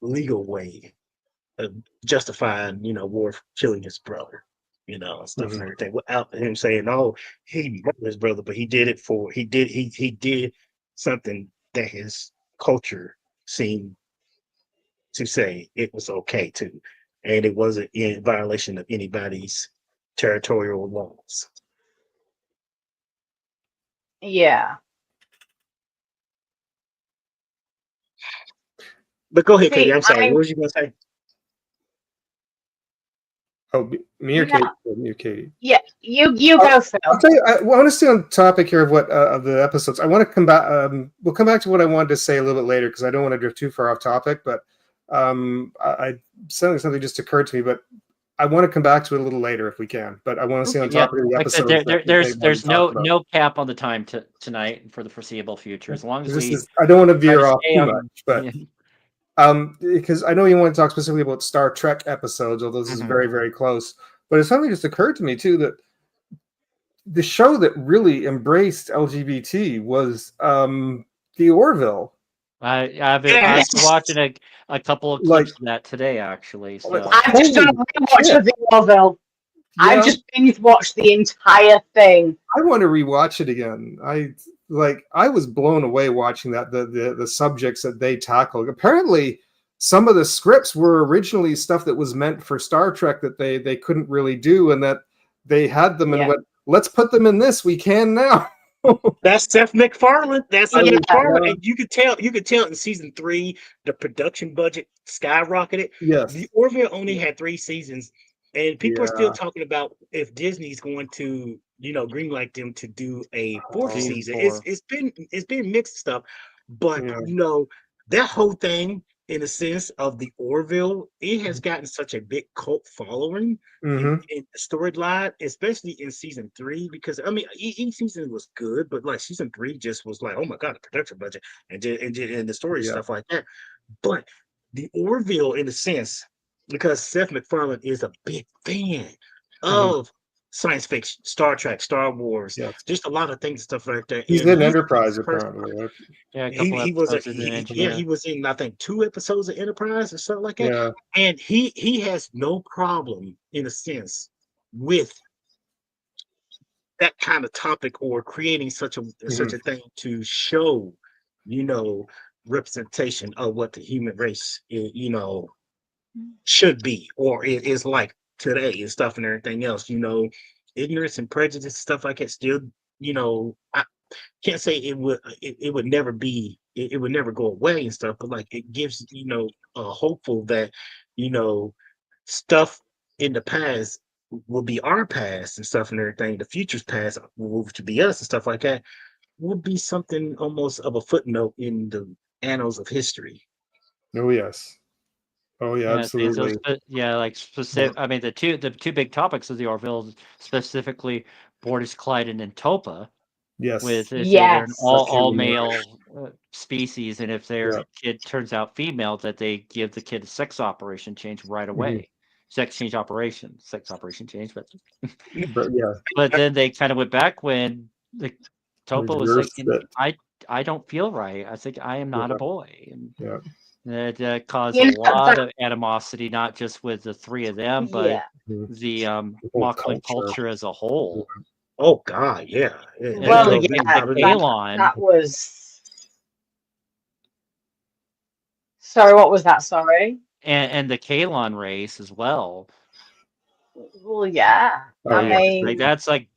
legal way of justifying Worf killing his brother, and stuff and everything without him saying, oh, he murdered his brother, but he did it for he did something that his culture seemed to say it was okay to, and it wasn't in violation of anybody's territorial laws. Yeah. But go ahead, Katie. See, I'm sorry. What was you gonna say? Oh, me or No. Katie? Me or Katie? Yeah, you go, Phil. I'll tell you. I want to stay on topic here of what of the episodes. I want to come back. We'll come back to what I wanted to say a little bit later because I don't want to drift too far off topic. But something just occurred to me. But I want to come back to it a little later if we can. But I want to stay on topic of the Like I said, episodes. there's no cap on the time tonight for the foreseeable future. As long as I don't want to veer off too on, much, but. Because I know you want to talk specifically about Star Trek episodes, although this is very, very close. But it suddenly just occurred to me too that the show that really embraced LGBT was the Orville. I've been watching a couple of clips of that today, actually. So. I've just done a rewatch of the Orville. Yeah. I've just binge watched the entire thing. I want to rewatch it again. I was blown away watching that the subjects that they tackled. Apparently, some of the scripts were originally stuff that was meant for Star Trek that they couldn't really do, and that they had them and went, let's put them in this. We can now. That's Seth MacFarlane. That's Seth MacFarlane. And you could tell in season 3 the production budget skyrocketed. Yes, the Orville only had 3 seasons. And people are still talking about if Disney's going to, greenlight them to do a 4th season. It's been mixed stuff, but that whole thing, in a sense of the Orville, it has gotten such a big cult following in the storyline, especially in season 3. Because I mean, each season was good, but like season 3 just was like, oh my god, the production budget and the story stuff like that. But the Orville, in a sense, because Seth MacFarlane is a big fan of science fiction, Star Trek, Star Wars, Yes. just a lot of things, stuff like that. He's And in he's Enterprise the person- apparently. Yeah, a couple he was episodes as an engineer. he was in I think 2 episodes of Enterprise or something like that. Yeah. And he has no problem in a sense with that kind of topic or creating such a thing to show, you know, representation of what the human race, you know, should be or it is like today and stuff and everything else. You know, ignorance and prejudice stuff like that still, you know, I can't say it would never be it would never go away and stuff, but like it gives, you know, hopeful that, you know, stuff in the past will be our past and stuff and everything. The future's past will to be us and stuff like that will be something almost of a footnote in the annals of history. Oh yes. Oh yeah, Yeah, see, so absolutely. like specific. I mean, the two big topics of the Orville, specifically Borders, Clyden, and Topa, Yes. with they're an Yes. all male species, and if their Yeah. kid turns out female, that they give the kid a sex operation change right Mm-hmm. away. Sex operation change, But yeah. but then they kind of went back when the Topa was Reversed thinking, it. I don't feel right. I think I am not a Yeah. boy, and Yeah. that caused You a know, lot that- of animosity, not just with the three of them, but yeah. the whole Moclan culture. culture as a whole. Oh God, yeah. Well, And yeah, the that- Kalon, That was. Sorry, what was that? Sorry. and the Kalon race as well. Well, yeah. Oh, I yeah. mean, Like that's like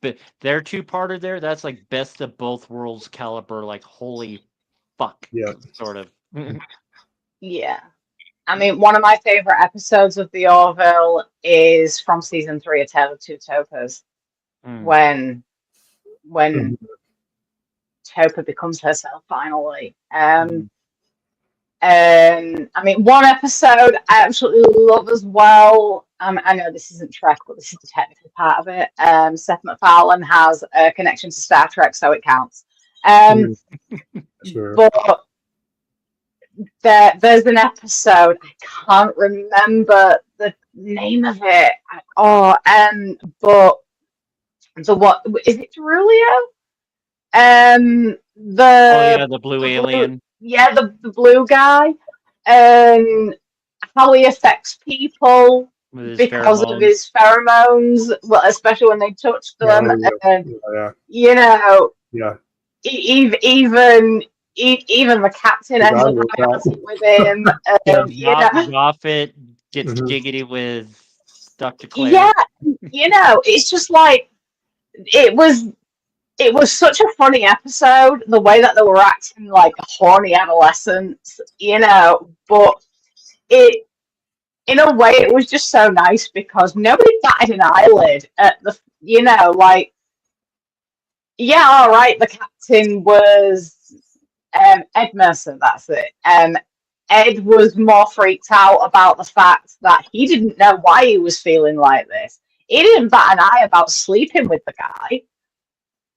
their two-parter there. That's like best of both worlds caliber. Like holy fuck, Yeah. sort of. yeah. I mean, one of my favorite episodes of the Orville is from season 3 of Tale of Two Topas, when Mhm. Topa becomes herself finally. And I mean, one episode I absolutely love as well. I know this isn't Trek, but this is the technical part of it. Seth MacFarlane has a connection to Star Trek, so it counts. Sure. But there's an episode, I can't remember the name of it. But the what is it? Ceruleo? The blue alien. Yeah, the blue guy, and how he affects people With his because of pheromones. his pheromones. Well, especially when they touch them, Oh, yeah. and Yeah. you know, Yeah. even the captain ends Forgot up about having that. it with him. You know, Goffet gets Mhm. giggity with Dr. Claire. yeah, you know, it's just like it was such a funny episode, the way that they were acting like horny adolescents, you know, but it, in a way, it was just so nice because nobody batted an eyelid at the, you know, like, yeah, all right, the captain was Ed Mercer, that's it. Ed was more freaked out about the fact that he didn't know why he was feeling like this. He didn't bat an eye about sleeping with the guy.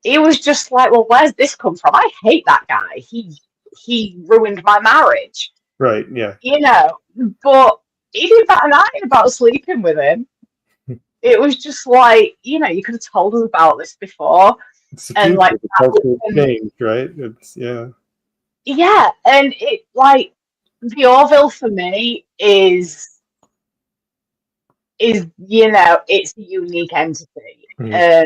He was just like, well, where's this come from? I hate that guy. He ruined my marriage. Right. Yeah. You know, but he didn't bat an eye about sleeping with him. It was just like, you know, you could have told us about this before. It's the And, future, like, the cultural change, right? It's yeah. Yeah, and it, like, the Orville for me is you know, it's a unique entity. Mhm.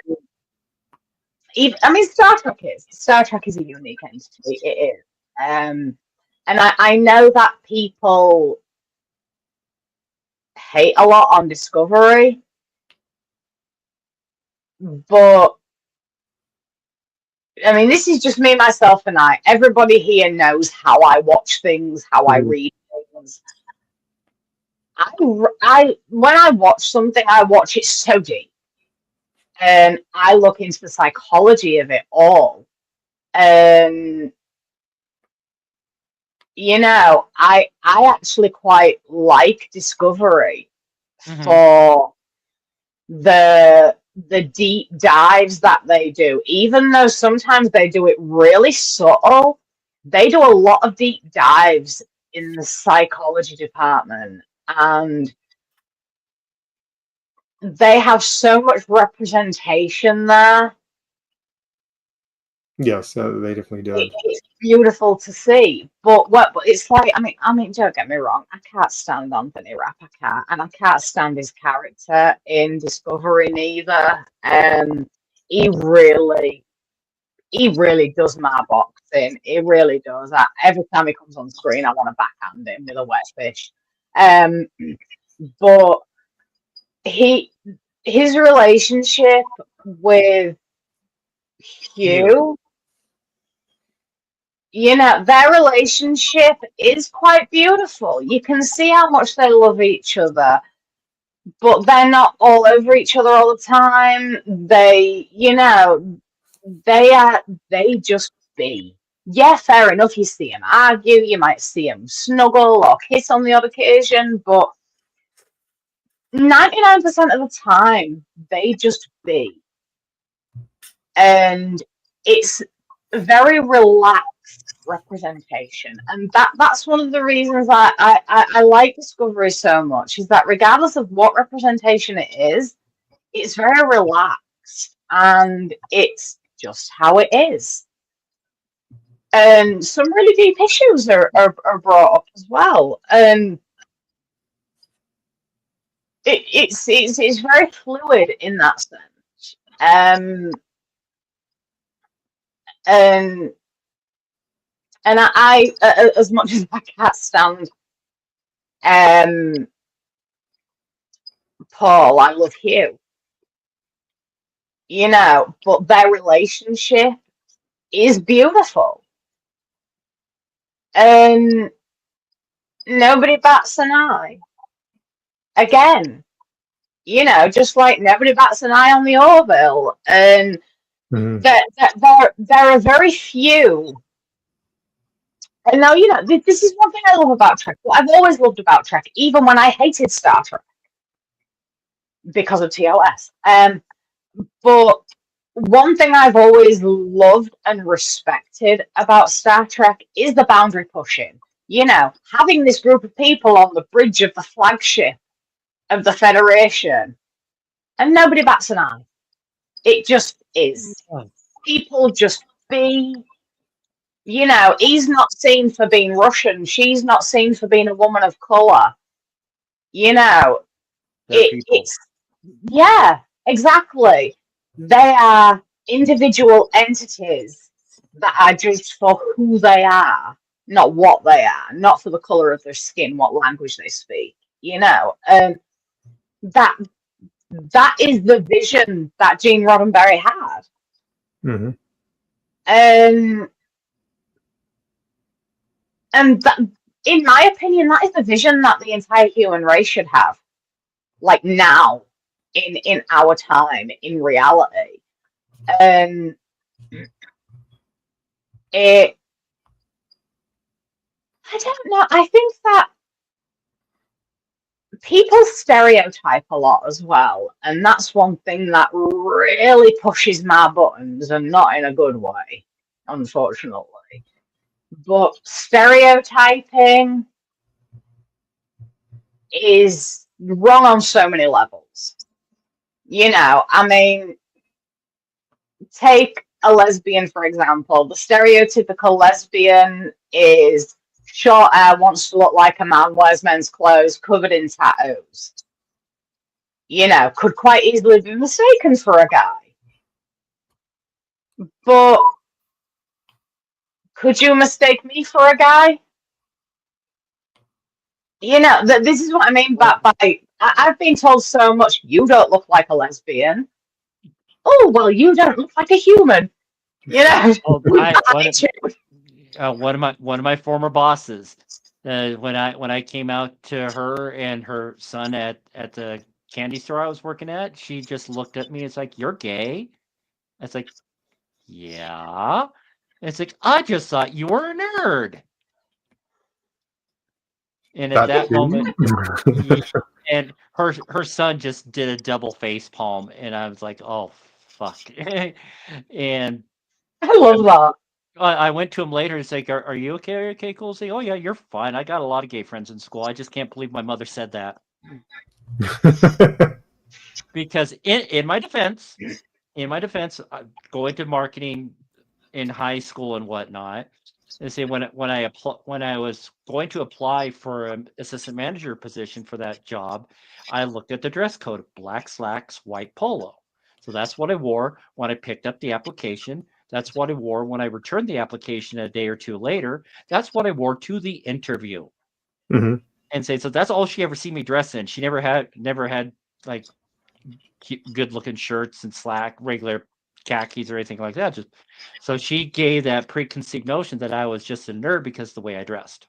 I mean, Star Trek is a unique entity. It is. And I know that people hate a lot on Discovery, but I mean, this is just me, myself, and I. Everybody here knows how I watch things, how I read things. When I watch something, I watch it so deep, and I look into the psychology of it all. And you know, I actually quite like Discovery for the deep dives that they do. Even though sometimes they do it really subtle, they do a lot of deep dives in the psychology department. And they have so much representation there. Yes, they definitely did. It's beautiful to see, but it's like, I mean, don't get me wrong, I can't stand Anthony Rapp, I can't, and I can't stand his character in Discovery neither. He really does my boxing. He really does. Every time he comes on screen, I want to backhand him with a wet fish. But his relationship with Hugh, you know, their relationship is quite beautiful. You can see how much they love each other, but they're not all over each other all the time. They, you know, they just be. Yeah, fair enough. You see them argue, you might see them snuggle or kiss on the odd occasion, but 99% of the time, they just be. And it's very relaxed representation. And that's one of the reasons I like Discovery so much, is that regardless of what representation it is, it's very relaxed and it's just how it is. And some really deep issues are brought up as well. And it's very fluid in that sense. And I as much as I can't stand Paul, I love Hugh. You know, but their relationship is beautiful. And nobody bats an eye. Again, you know, just like nobody bats an eye on the Orville. And there are very few. And now, you know, this is one thing I love about Trek. What I've always loved about Trek, even when I hated Star Trek because of TOS. But one thing I've always loved and respected about Star Trek is the boundary pushing. You know, having this group of people on the bridge of the flagship of the Federation, and nobody bats an eye. It just is. People just be. You know, he's not seen for being Russian. She's not seen for being a woman of color. You know, it's yeah, exactly. They are individual entities that are judged for who they are, not what they are, not for the color of their skin, what language they speak. You know, that is the vision that Gene Roddenberry had. And that, in my opinion, that is the vision that the entire human race should have. Like now, in our time, in reality. I don't know. I think that people stereotype a lot as well. And that's one thing that really pushes my buttons, and not in a good way, unfortunately. But stereotyping is wrong on so many levels. You know, I mean, take a lesbian, for example. The stereotypical lesbian is short hair, wants to look like a man, wears men's clothes, covered in tattoos. You know, could quite easily be mistaken for a guy. But could you mistake me for a guy? You know, this is what I mean by I've been told so much, you don't look like a lesbian. Oh, well, you don't look like a human. You know, one of my former bosses, when I came out to her and her son at the candy store I was working at, she just looked at me. It's like, you're gay? It's like, yeah. It's like, I just thought you were a nerd. And at that moment, and her son just did a double face palm, and I was like, oh fuck. And I love that. I went to him later and said, are you okay? Are you okay? Cool. Say, oh yeah, you're fine. I got a lot of gay friends in school. I just can't believe my mother said that. because in my defense, going to marketing in high school and whatnot, they say when I was going to apply for an assistant manager position for that job, I looked at the dress code: black slacks, white polo. So that's what I wore when I picked up the application. That's what I wore when I returned the application a day or two later. That's what I wore to the interview. Hmm. And say, so that's all she ever seen me dress in. She never had like good looking shirts and regular khakis or anything like that. Just so she gave that preconceived notion that I was just a nerd because of the way I dressed.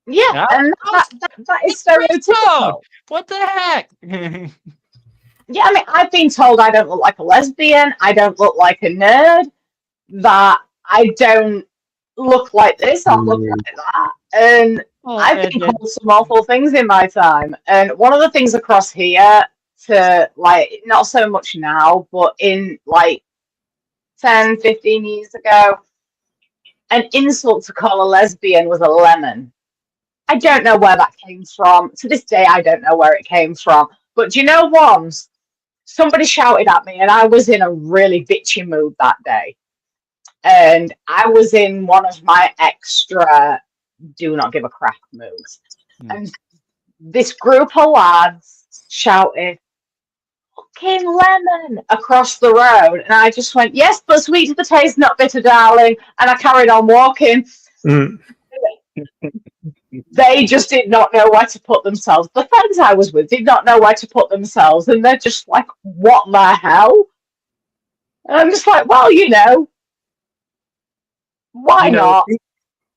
Yeah, Now, and that is stereotypical. what the heck? Yeah, I mean, I've been told I don't look like a lesbian, I don't look like a nerd, that I don't look like this, I look like that. And I've been called some awful things in my time. And one of the things across here, to like, not so much now, but in like 10, 15 years ago, an insult to call a lesbian was a lemon. I don't know where that came from. To this day, I don't know where it came from. But do you know once somebody shouted at me and I was in a really bitchy mood that day. And I was in one of my extra do not give a crap moods. And this group of lads shouted, "Fucking lemon," across the road. And I just went, "Yes, but sweet to the taste, not bitter, darling." And I carried on walking. Mm. They just did not know where to put themselves. The friends I was with did not know where to put themselves. And they're just like, "What the hell?" And I'm just like, well, why not?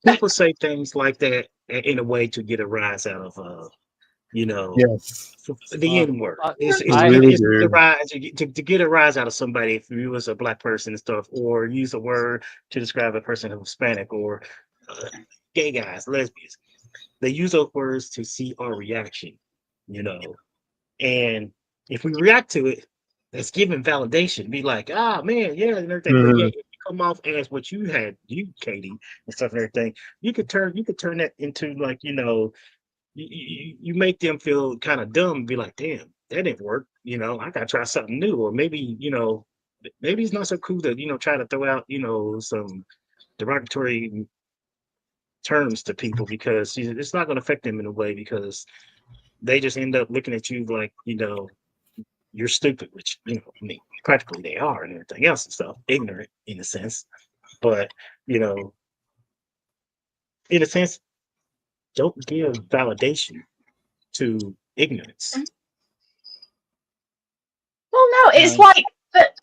People say things like that in a way to get a rise out of, Yes. the N word. It's really to do. get a rise to get a rise out of somebody if you was a black person and stuff, or use a word to describe a person who's Hispanic or gay guys, lesbians. They use those words to see our reaction, and if we react to it, that's giving validation. Be like, ah, man, yeah, and everything. But yeah, Mhm. if you come off as what you, Katie, and stuff and everything, you could turn that into like, you make them feel kind of dumb. Be like, damn, that didn't work. I gotta try something new, or maybe, maybe it's not so cool to, try to throw out, some derogatory terms to people, because it's not going to affect them in a way, because they just end up looking at you like, you're stupid, which, I mean, practically they are, and everything else and stuff, ignorant in a sense. But, in a sense, don't give validation to ignorance. Well, no, it's like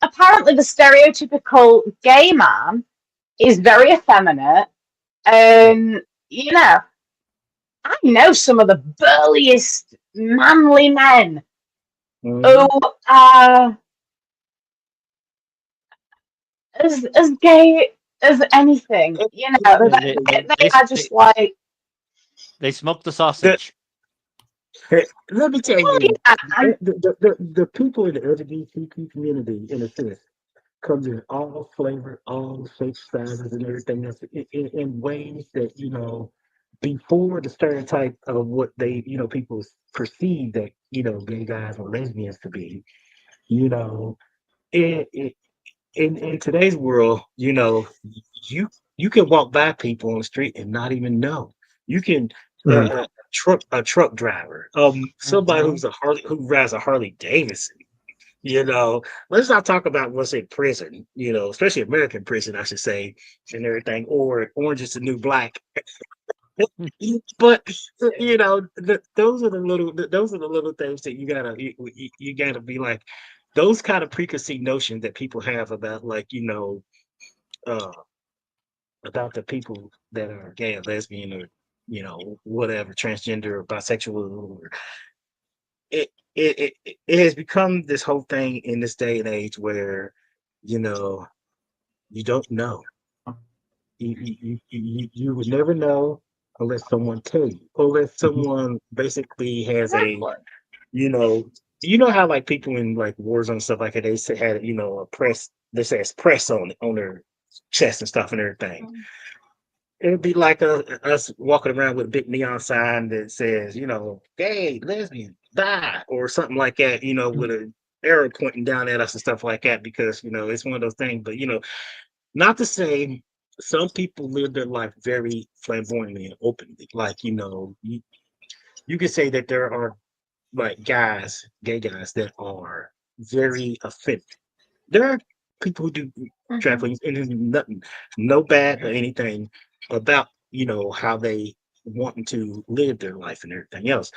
apparently the stereotypical gay man is very effeminate. And, I know some of the burliest, manly men who are as gay as anything. They are just like. They smoke the sausage. Let me tell Well, you, yeah, the people in the LGBT community, in a sense, comes in all flavor, all shapes, sizes, and everything else, in ways that, before the stereotype of what they, people perceive that, gay guys or lesbians to be, you know, it, in today's world, you can walk by people on the street and not even know. You can Mhm. a truck driver, somebody who rides a Harley Davidson. Let's not talk about what's in prison. Especially American prison, I should say, and everything. Or Orange is the New Black. But those are the little things that you gotta be like, those kind of preconceived notions that people have about, like, uh about the people that are gay or lesbian, or whatever, transgender or bisexual, or it has become this whole thing in this day and age where you know you don't know. You would never know unless someone tell you, unless someone basically has exactly. you know you know how, like, people in, like, war zones and stuff like that, they say had, a press, they say it's press on their chest and stuff and everything. It'd be like us walking around with a big neon sign that says, gay, lesbian, die or something like that, with an arrow pointing down at us and stuff like that, because, it's one of those things. But, not to say some people live their life very flamboyantly and openly. Like, you could say that there are like gay guys that are very offended. There are people who do drag queens and there's nothing, no bad or anything about, how they wanting to live their life and everything else.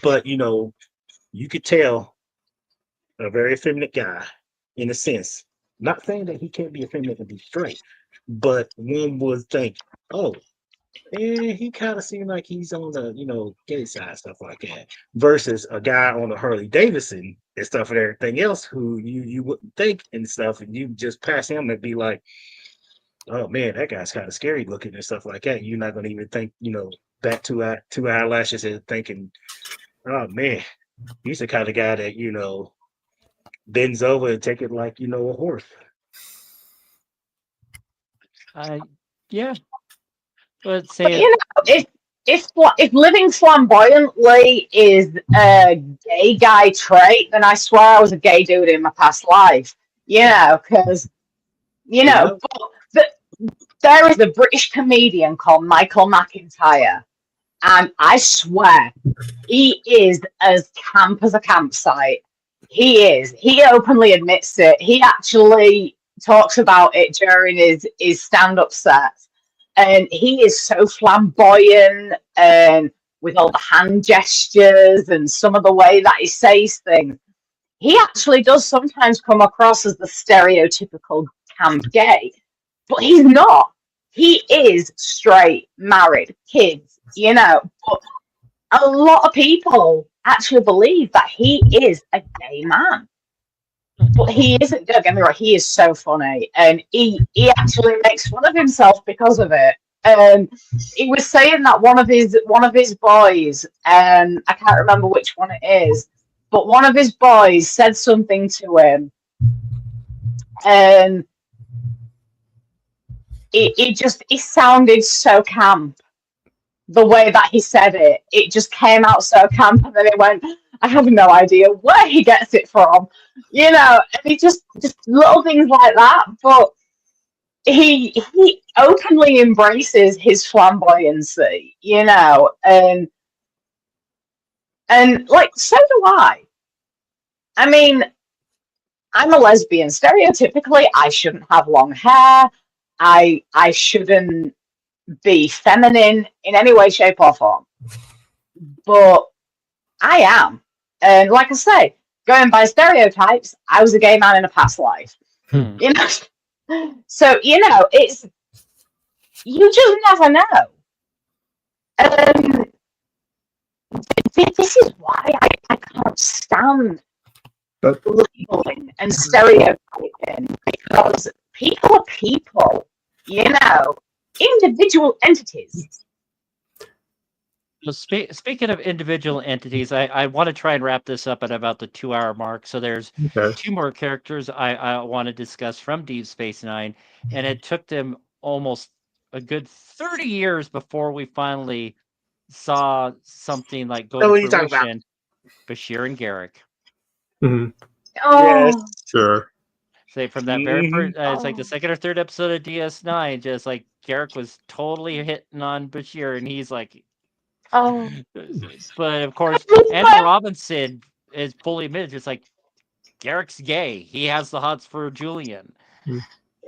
But, you could tell a very effeminate guy, in a sense. Not saying that he can't be effeminate and be straight, but one would think, oh, he kind of seemed like he's on the, gay side, stuff like that. Versus a guy on a Harley Davidson and stuff and everything else who you wouldn't think and stuff, and you just pass him and be like, oh man, that guy's kind of scary looking and stuff like that. You're not gonna even think, back two eyelashes and thinking, oh man, he's the kind of guy that, bends over and take it like, a horse. Yeah. Let's But say if living flamboyantly is a gay guy trait, then I swear I was a gay dude in my past life. Because Yeah. but there is a British comedian called Michael McIntyre, and I swear he is as camp as a campsite. He is. He openly admits it. He actually talks about it during his stand-up sets. And he is so flamboyant and with all the hand gestures and some of the way that he says things. He actually does sometimes come across as the stereotypical camp gay, but he's not. He is straight, married, kids, but a lot of people actually believe that he is a gay man. But he isn't, don't get me wrong, he is so funny. And he actually makes fun of himself because of it. He was saying that one of his boys, I can't remember which one it is, but one of his boys said something to him, and he sounded so camp. The way that he said it, it just came out so camp, and then it went, I have no idea where he gets it from, and he just little things like that. But he openly embraces his flamboyancy, and like, so do I. I mean, I'm a lesbian. Stereotypically, I shouldn't have long hair. I shouldn't be feminine in any way, shape, or form. But I am. And like I say, going by stereotypes, I was a gay man in a past life. So, it's, you just never know. This is why I can't stand labeling and stereotyping, because people are people, individual entities. Well, speaking of individual entities, I want to try and wrap this up at about the 2-hour mark. So there's two more characters I want to discuss from Deep Space Nine, and it took them almost a good 30 years before we finally saw something like go to fruition. Bashir and Garrick. Mm-hmm. Oh, Yes. Sure. Say from that very first, it's like the second or third episode of DS9, just like Garrick was totally hitting on Bashir, and he's like, oh. But of course, Andrew Robinson is fully admitted, just like, Garrick's gay. He has the hots for Julian.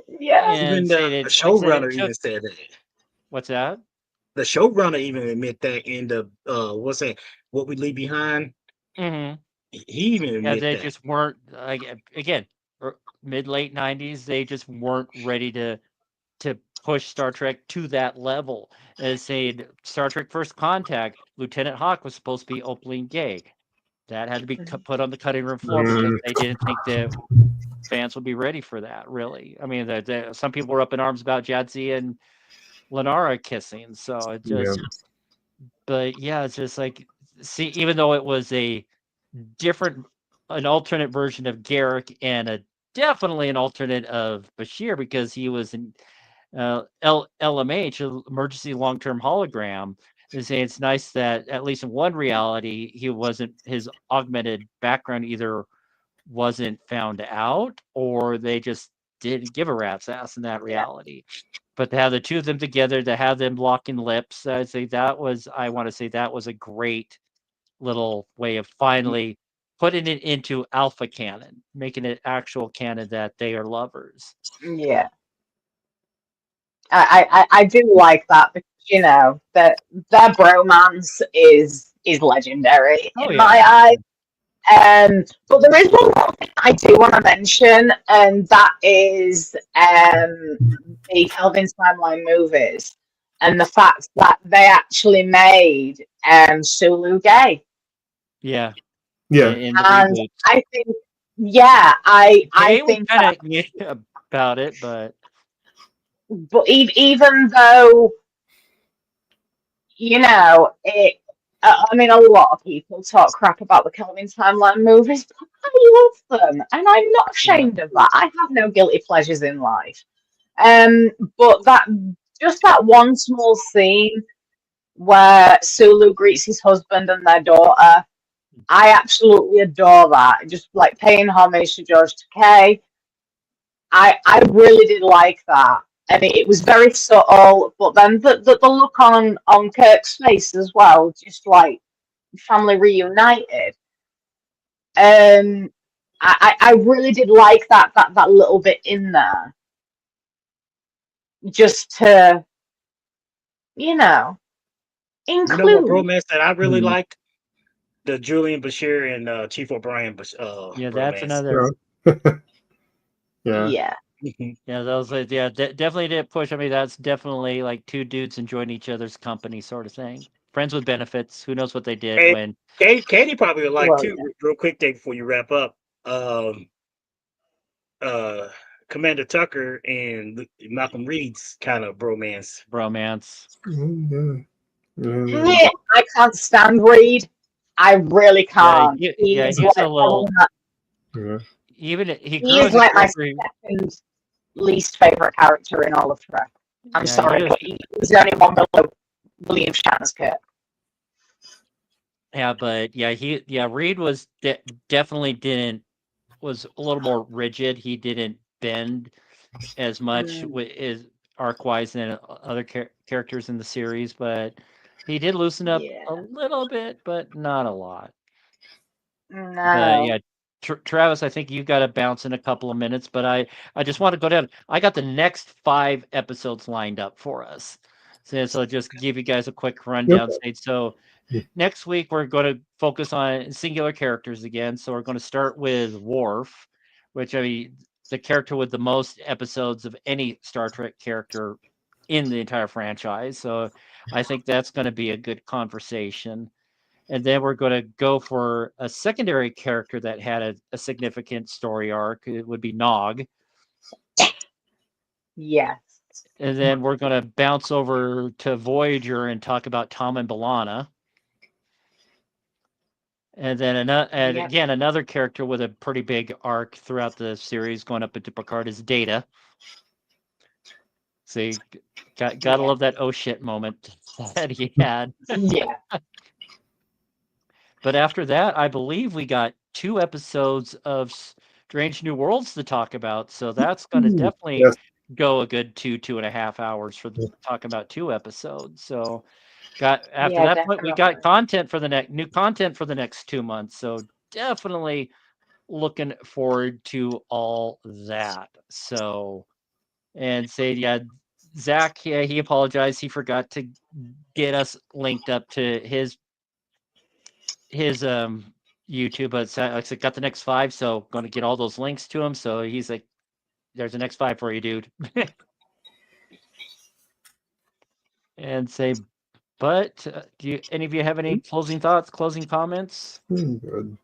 Yeah. Even the showrunner even said that. What's that? The showrunner even admit that in the what's that? What We Leave Behind. Mm-hmm. He even admit they that. just weren't, again, mid-late 90s. They just weren't ready to push Star Trek to that level. As said, Star Trek First Contact, Lieutenant Hawk was supposed to be openly gay. That had to be put on the cutting room floor because they didn't think that fans would be ready for that, really. I mean, some people were up in arms about Jadzia and Lenara kissing, so it just... But yeah, it's just like, see, even though it was an alternate version of Garrick and definitely an alternate of Bashir, because he was in LMH, emergency long-term hologram, it's nice that at least in one reality, his augmented background either wasn't found out or they just didn't give a rat's ass in that reality. But to have the two of them together, to have them locking lips, I want to say that was a great little way of finally putting it into alpha canon, making it actual canon that they are lovers. Yeah. I do like that because that their bromance is legendary Oh in yeah. my eyes. But there is one more thing I do want to mention, and that is the Kelvin's Timeline movies and the fact that they actually made Sulu gay. Yeah. Yeah. In the And reboot. I think, yeah, I Okay, we think kind that, of about it, but but even though, it, I mean, a lot of people talk crap about the Kelvin Timeline movies, but I love them, and I'm not yeah. ashamed of that. I have no guilty pleasures in life. But that one small scene where Sulu greets his husband and their daughter, I absolutely adore that. Just like paying homage to George Takei. I really did like that. And it was very subtle, but then the look on Kirk's face as well, just like family reunited. I really did like that little bit in there, just to What include. bromance that I really Mhm. like? The Julian Bashir and Chief O'Brien Yeah, that's bromance. another. Yeah. Yeah, Yeah, those. Yeah, definitely didn't push. I mean, that's definitely like two dudes enjoying each other's company, sort of thing. Friends with benefits. Who knows what they did And when? Katie probably would like well, too. Real quick thing before you wrap up. Uh, Commander Tucker and Malcolm Reed's kind of bromance. Bromance. Mhm. Mhm. yeah. I can't stand Reed. I really can't. He is He's a like little. Yeah. Even he he grew is as a like my character. second least favorite character in all of Trek. I'm Yeah, he sorry, was. but he's the only one below William Shatner's Kirk. Yeah, but Reed was definitely was a little more rigid. He didn't bend as much Mm, with is arc wise than other characters in the series, but he did loosen up yeah. a little bit, but not a lot. But No. yeah, Travis, I think you've got to bounce in a couple of minutes, but I just want to go down. I got the next 5 episodes lined up for us. So just give you guys a quick rundown. Okay. So next week we're going to focus on singular characters again. So we're going to start with Worf, which I mean the character with the most episodes of any Star Trek character in the entire franchise. So I think that's going to be a good conversation. And then we're going to go for a secondary character that had a significant story arc. It would be Nog. Yes. And then we're going to bounce over to Voyager and talk about Tom and B'Elanna. And then Yep. again, another character with a pretty big arc throughout the series going up into Picard is Data. So you gotta Yeah. love that oh shit moment that he had. Yeah. But after that, I believe we got 2 episodes of Strange New Worlds to talk about. So that's going to definitely Yes. go a good 2.5 hours for talking about 2 episodes. So after Yeah, that point, we got definitely. content for the new content for the next 2 months. So definitely looking forward to all that. So and say Zach, he apologized. He forgot to get us linked up to his YouTube, but like I said, got the next 5, so going to get all those links to him. So he's like, "There's the next 5 for you, dude." And say, but do any of you have any closing thoughts, closing comments? Good.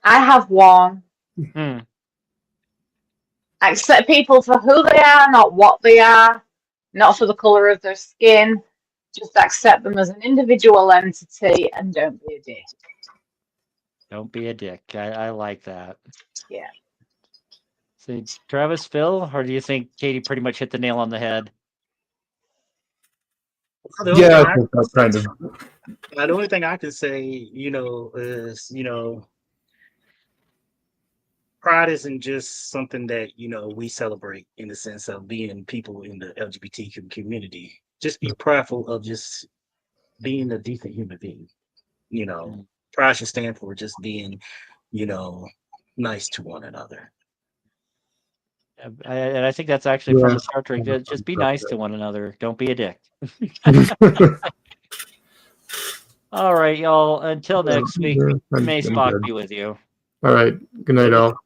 I have one. Hmm. Accept people for who they are, not what they are, not for the color of their skin. Just accept them as an individual entity and don't be a dick. Don't be a dick. I like that. Yeah. So, Travis, Phil, or do you think Katie pretty much hit the nail on the head? The only Yeah, thing I think that's kind of. the only thing I can say, is, pride isn't just something that, we celebrate in the sense of being people in the LGBT community. Just be prideful of just being a decent human being. You know, Mm. pride should stand for just being, you know, nice to one another. And I think that's actually from Yeah. the Star Trek. Just be nice to one another. Don't be a dick. All right, y'all. Until next week, I'm may Spock good. be with you. All right. Good night, all.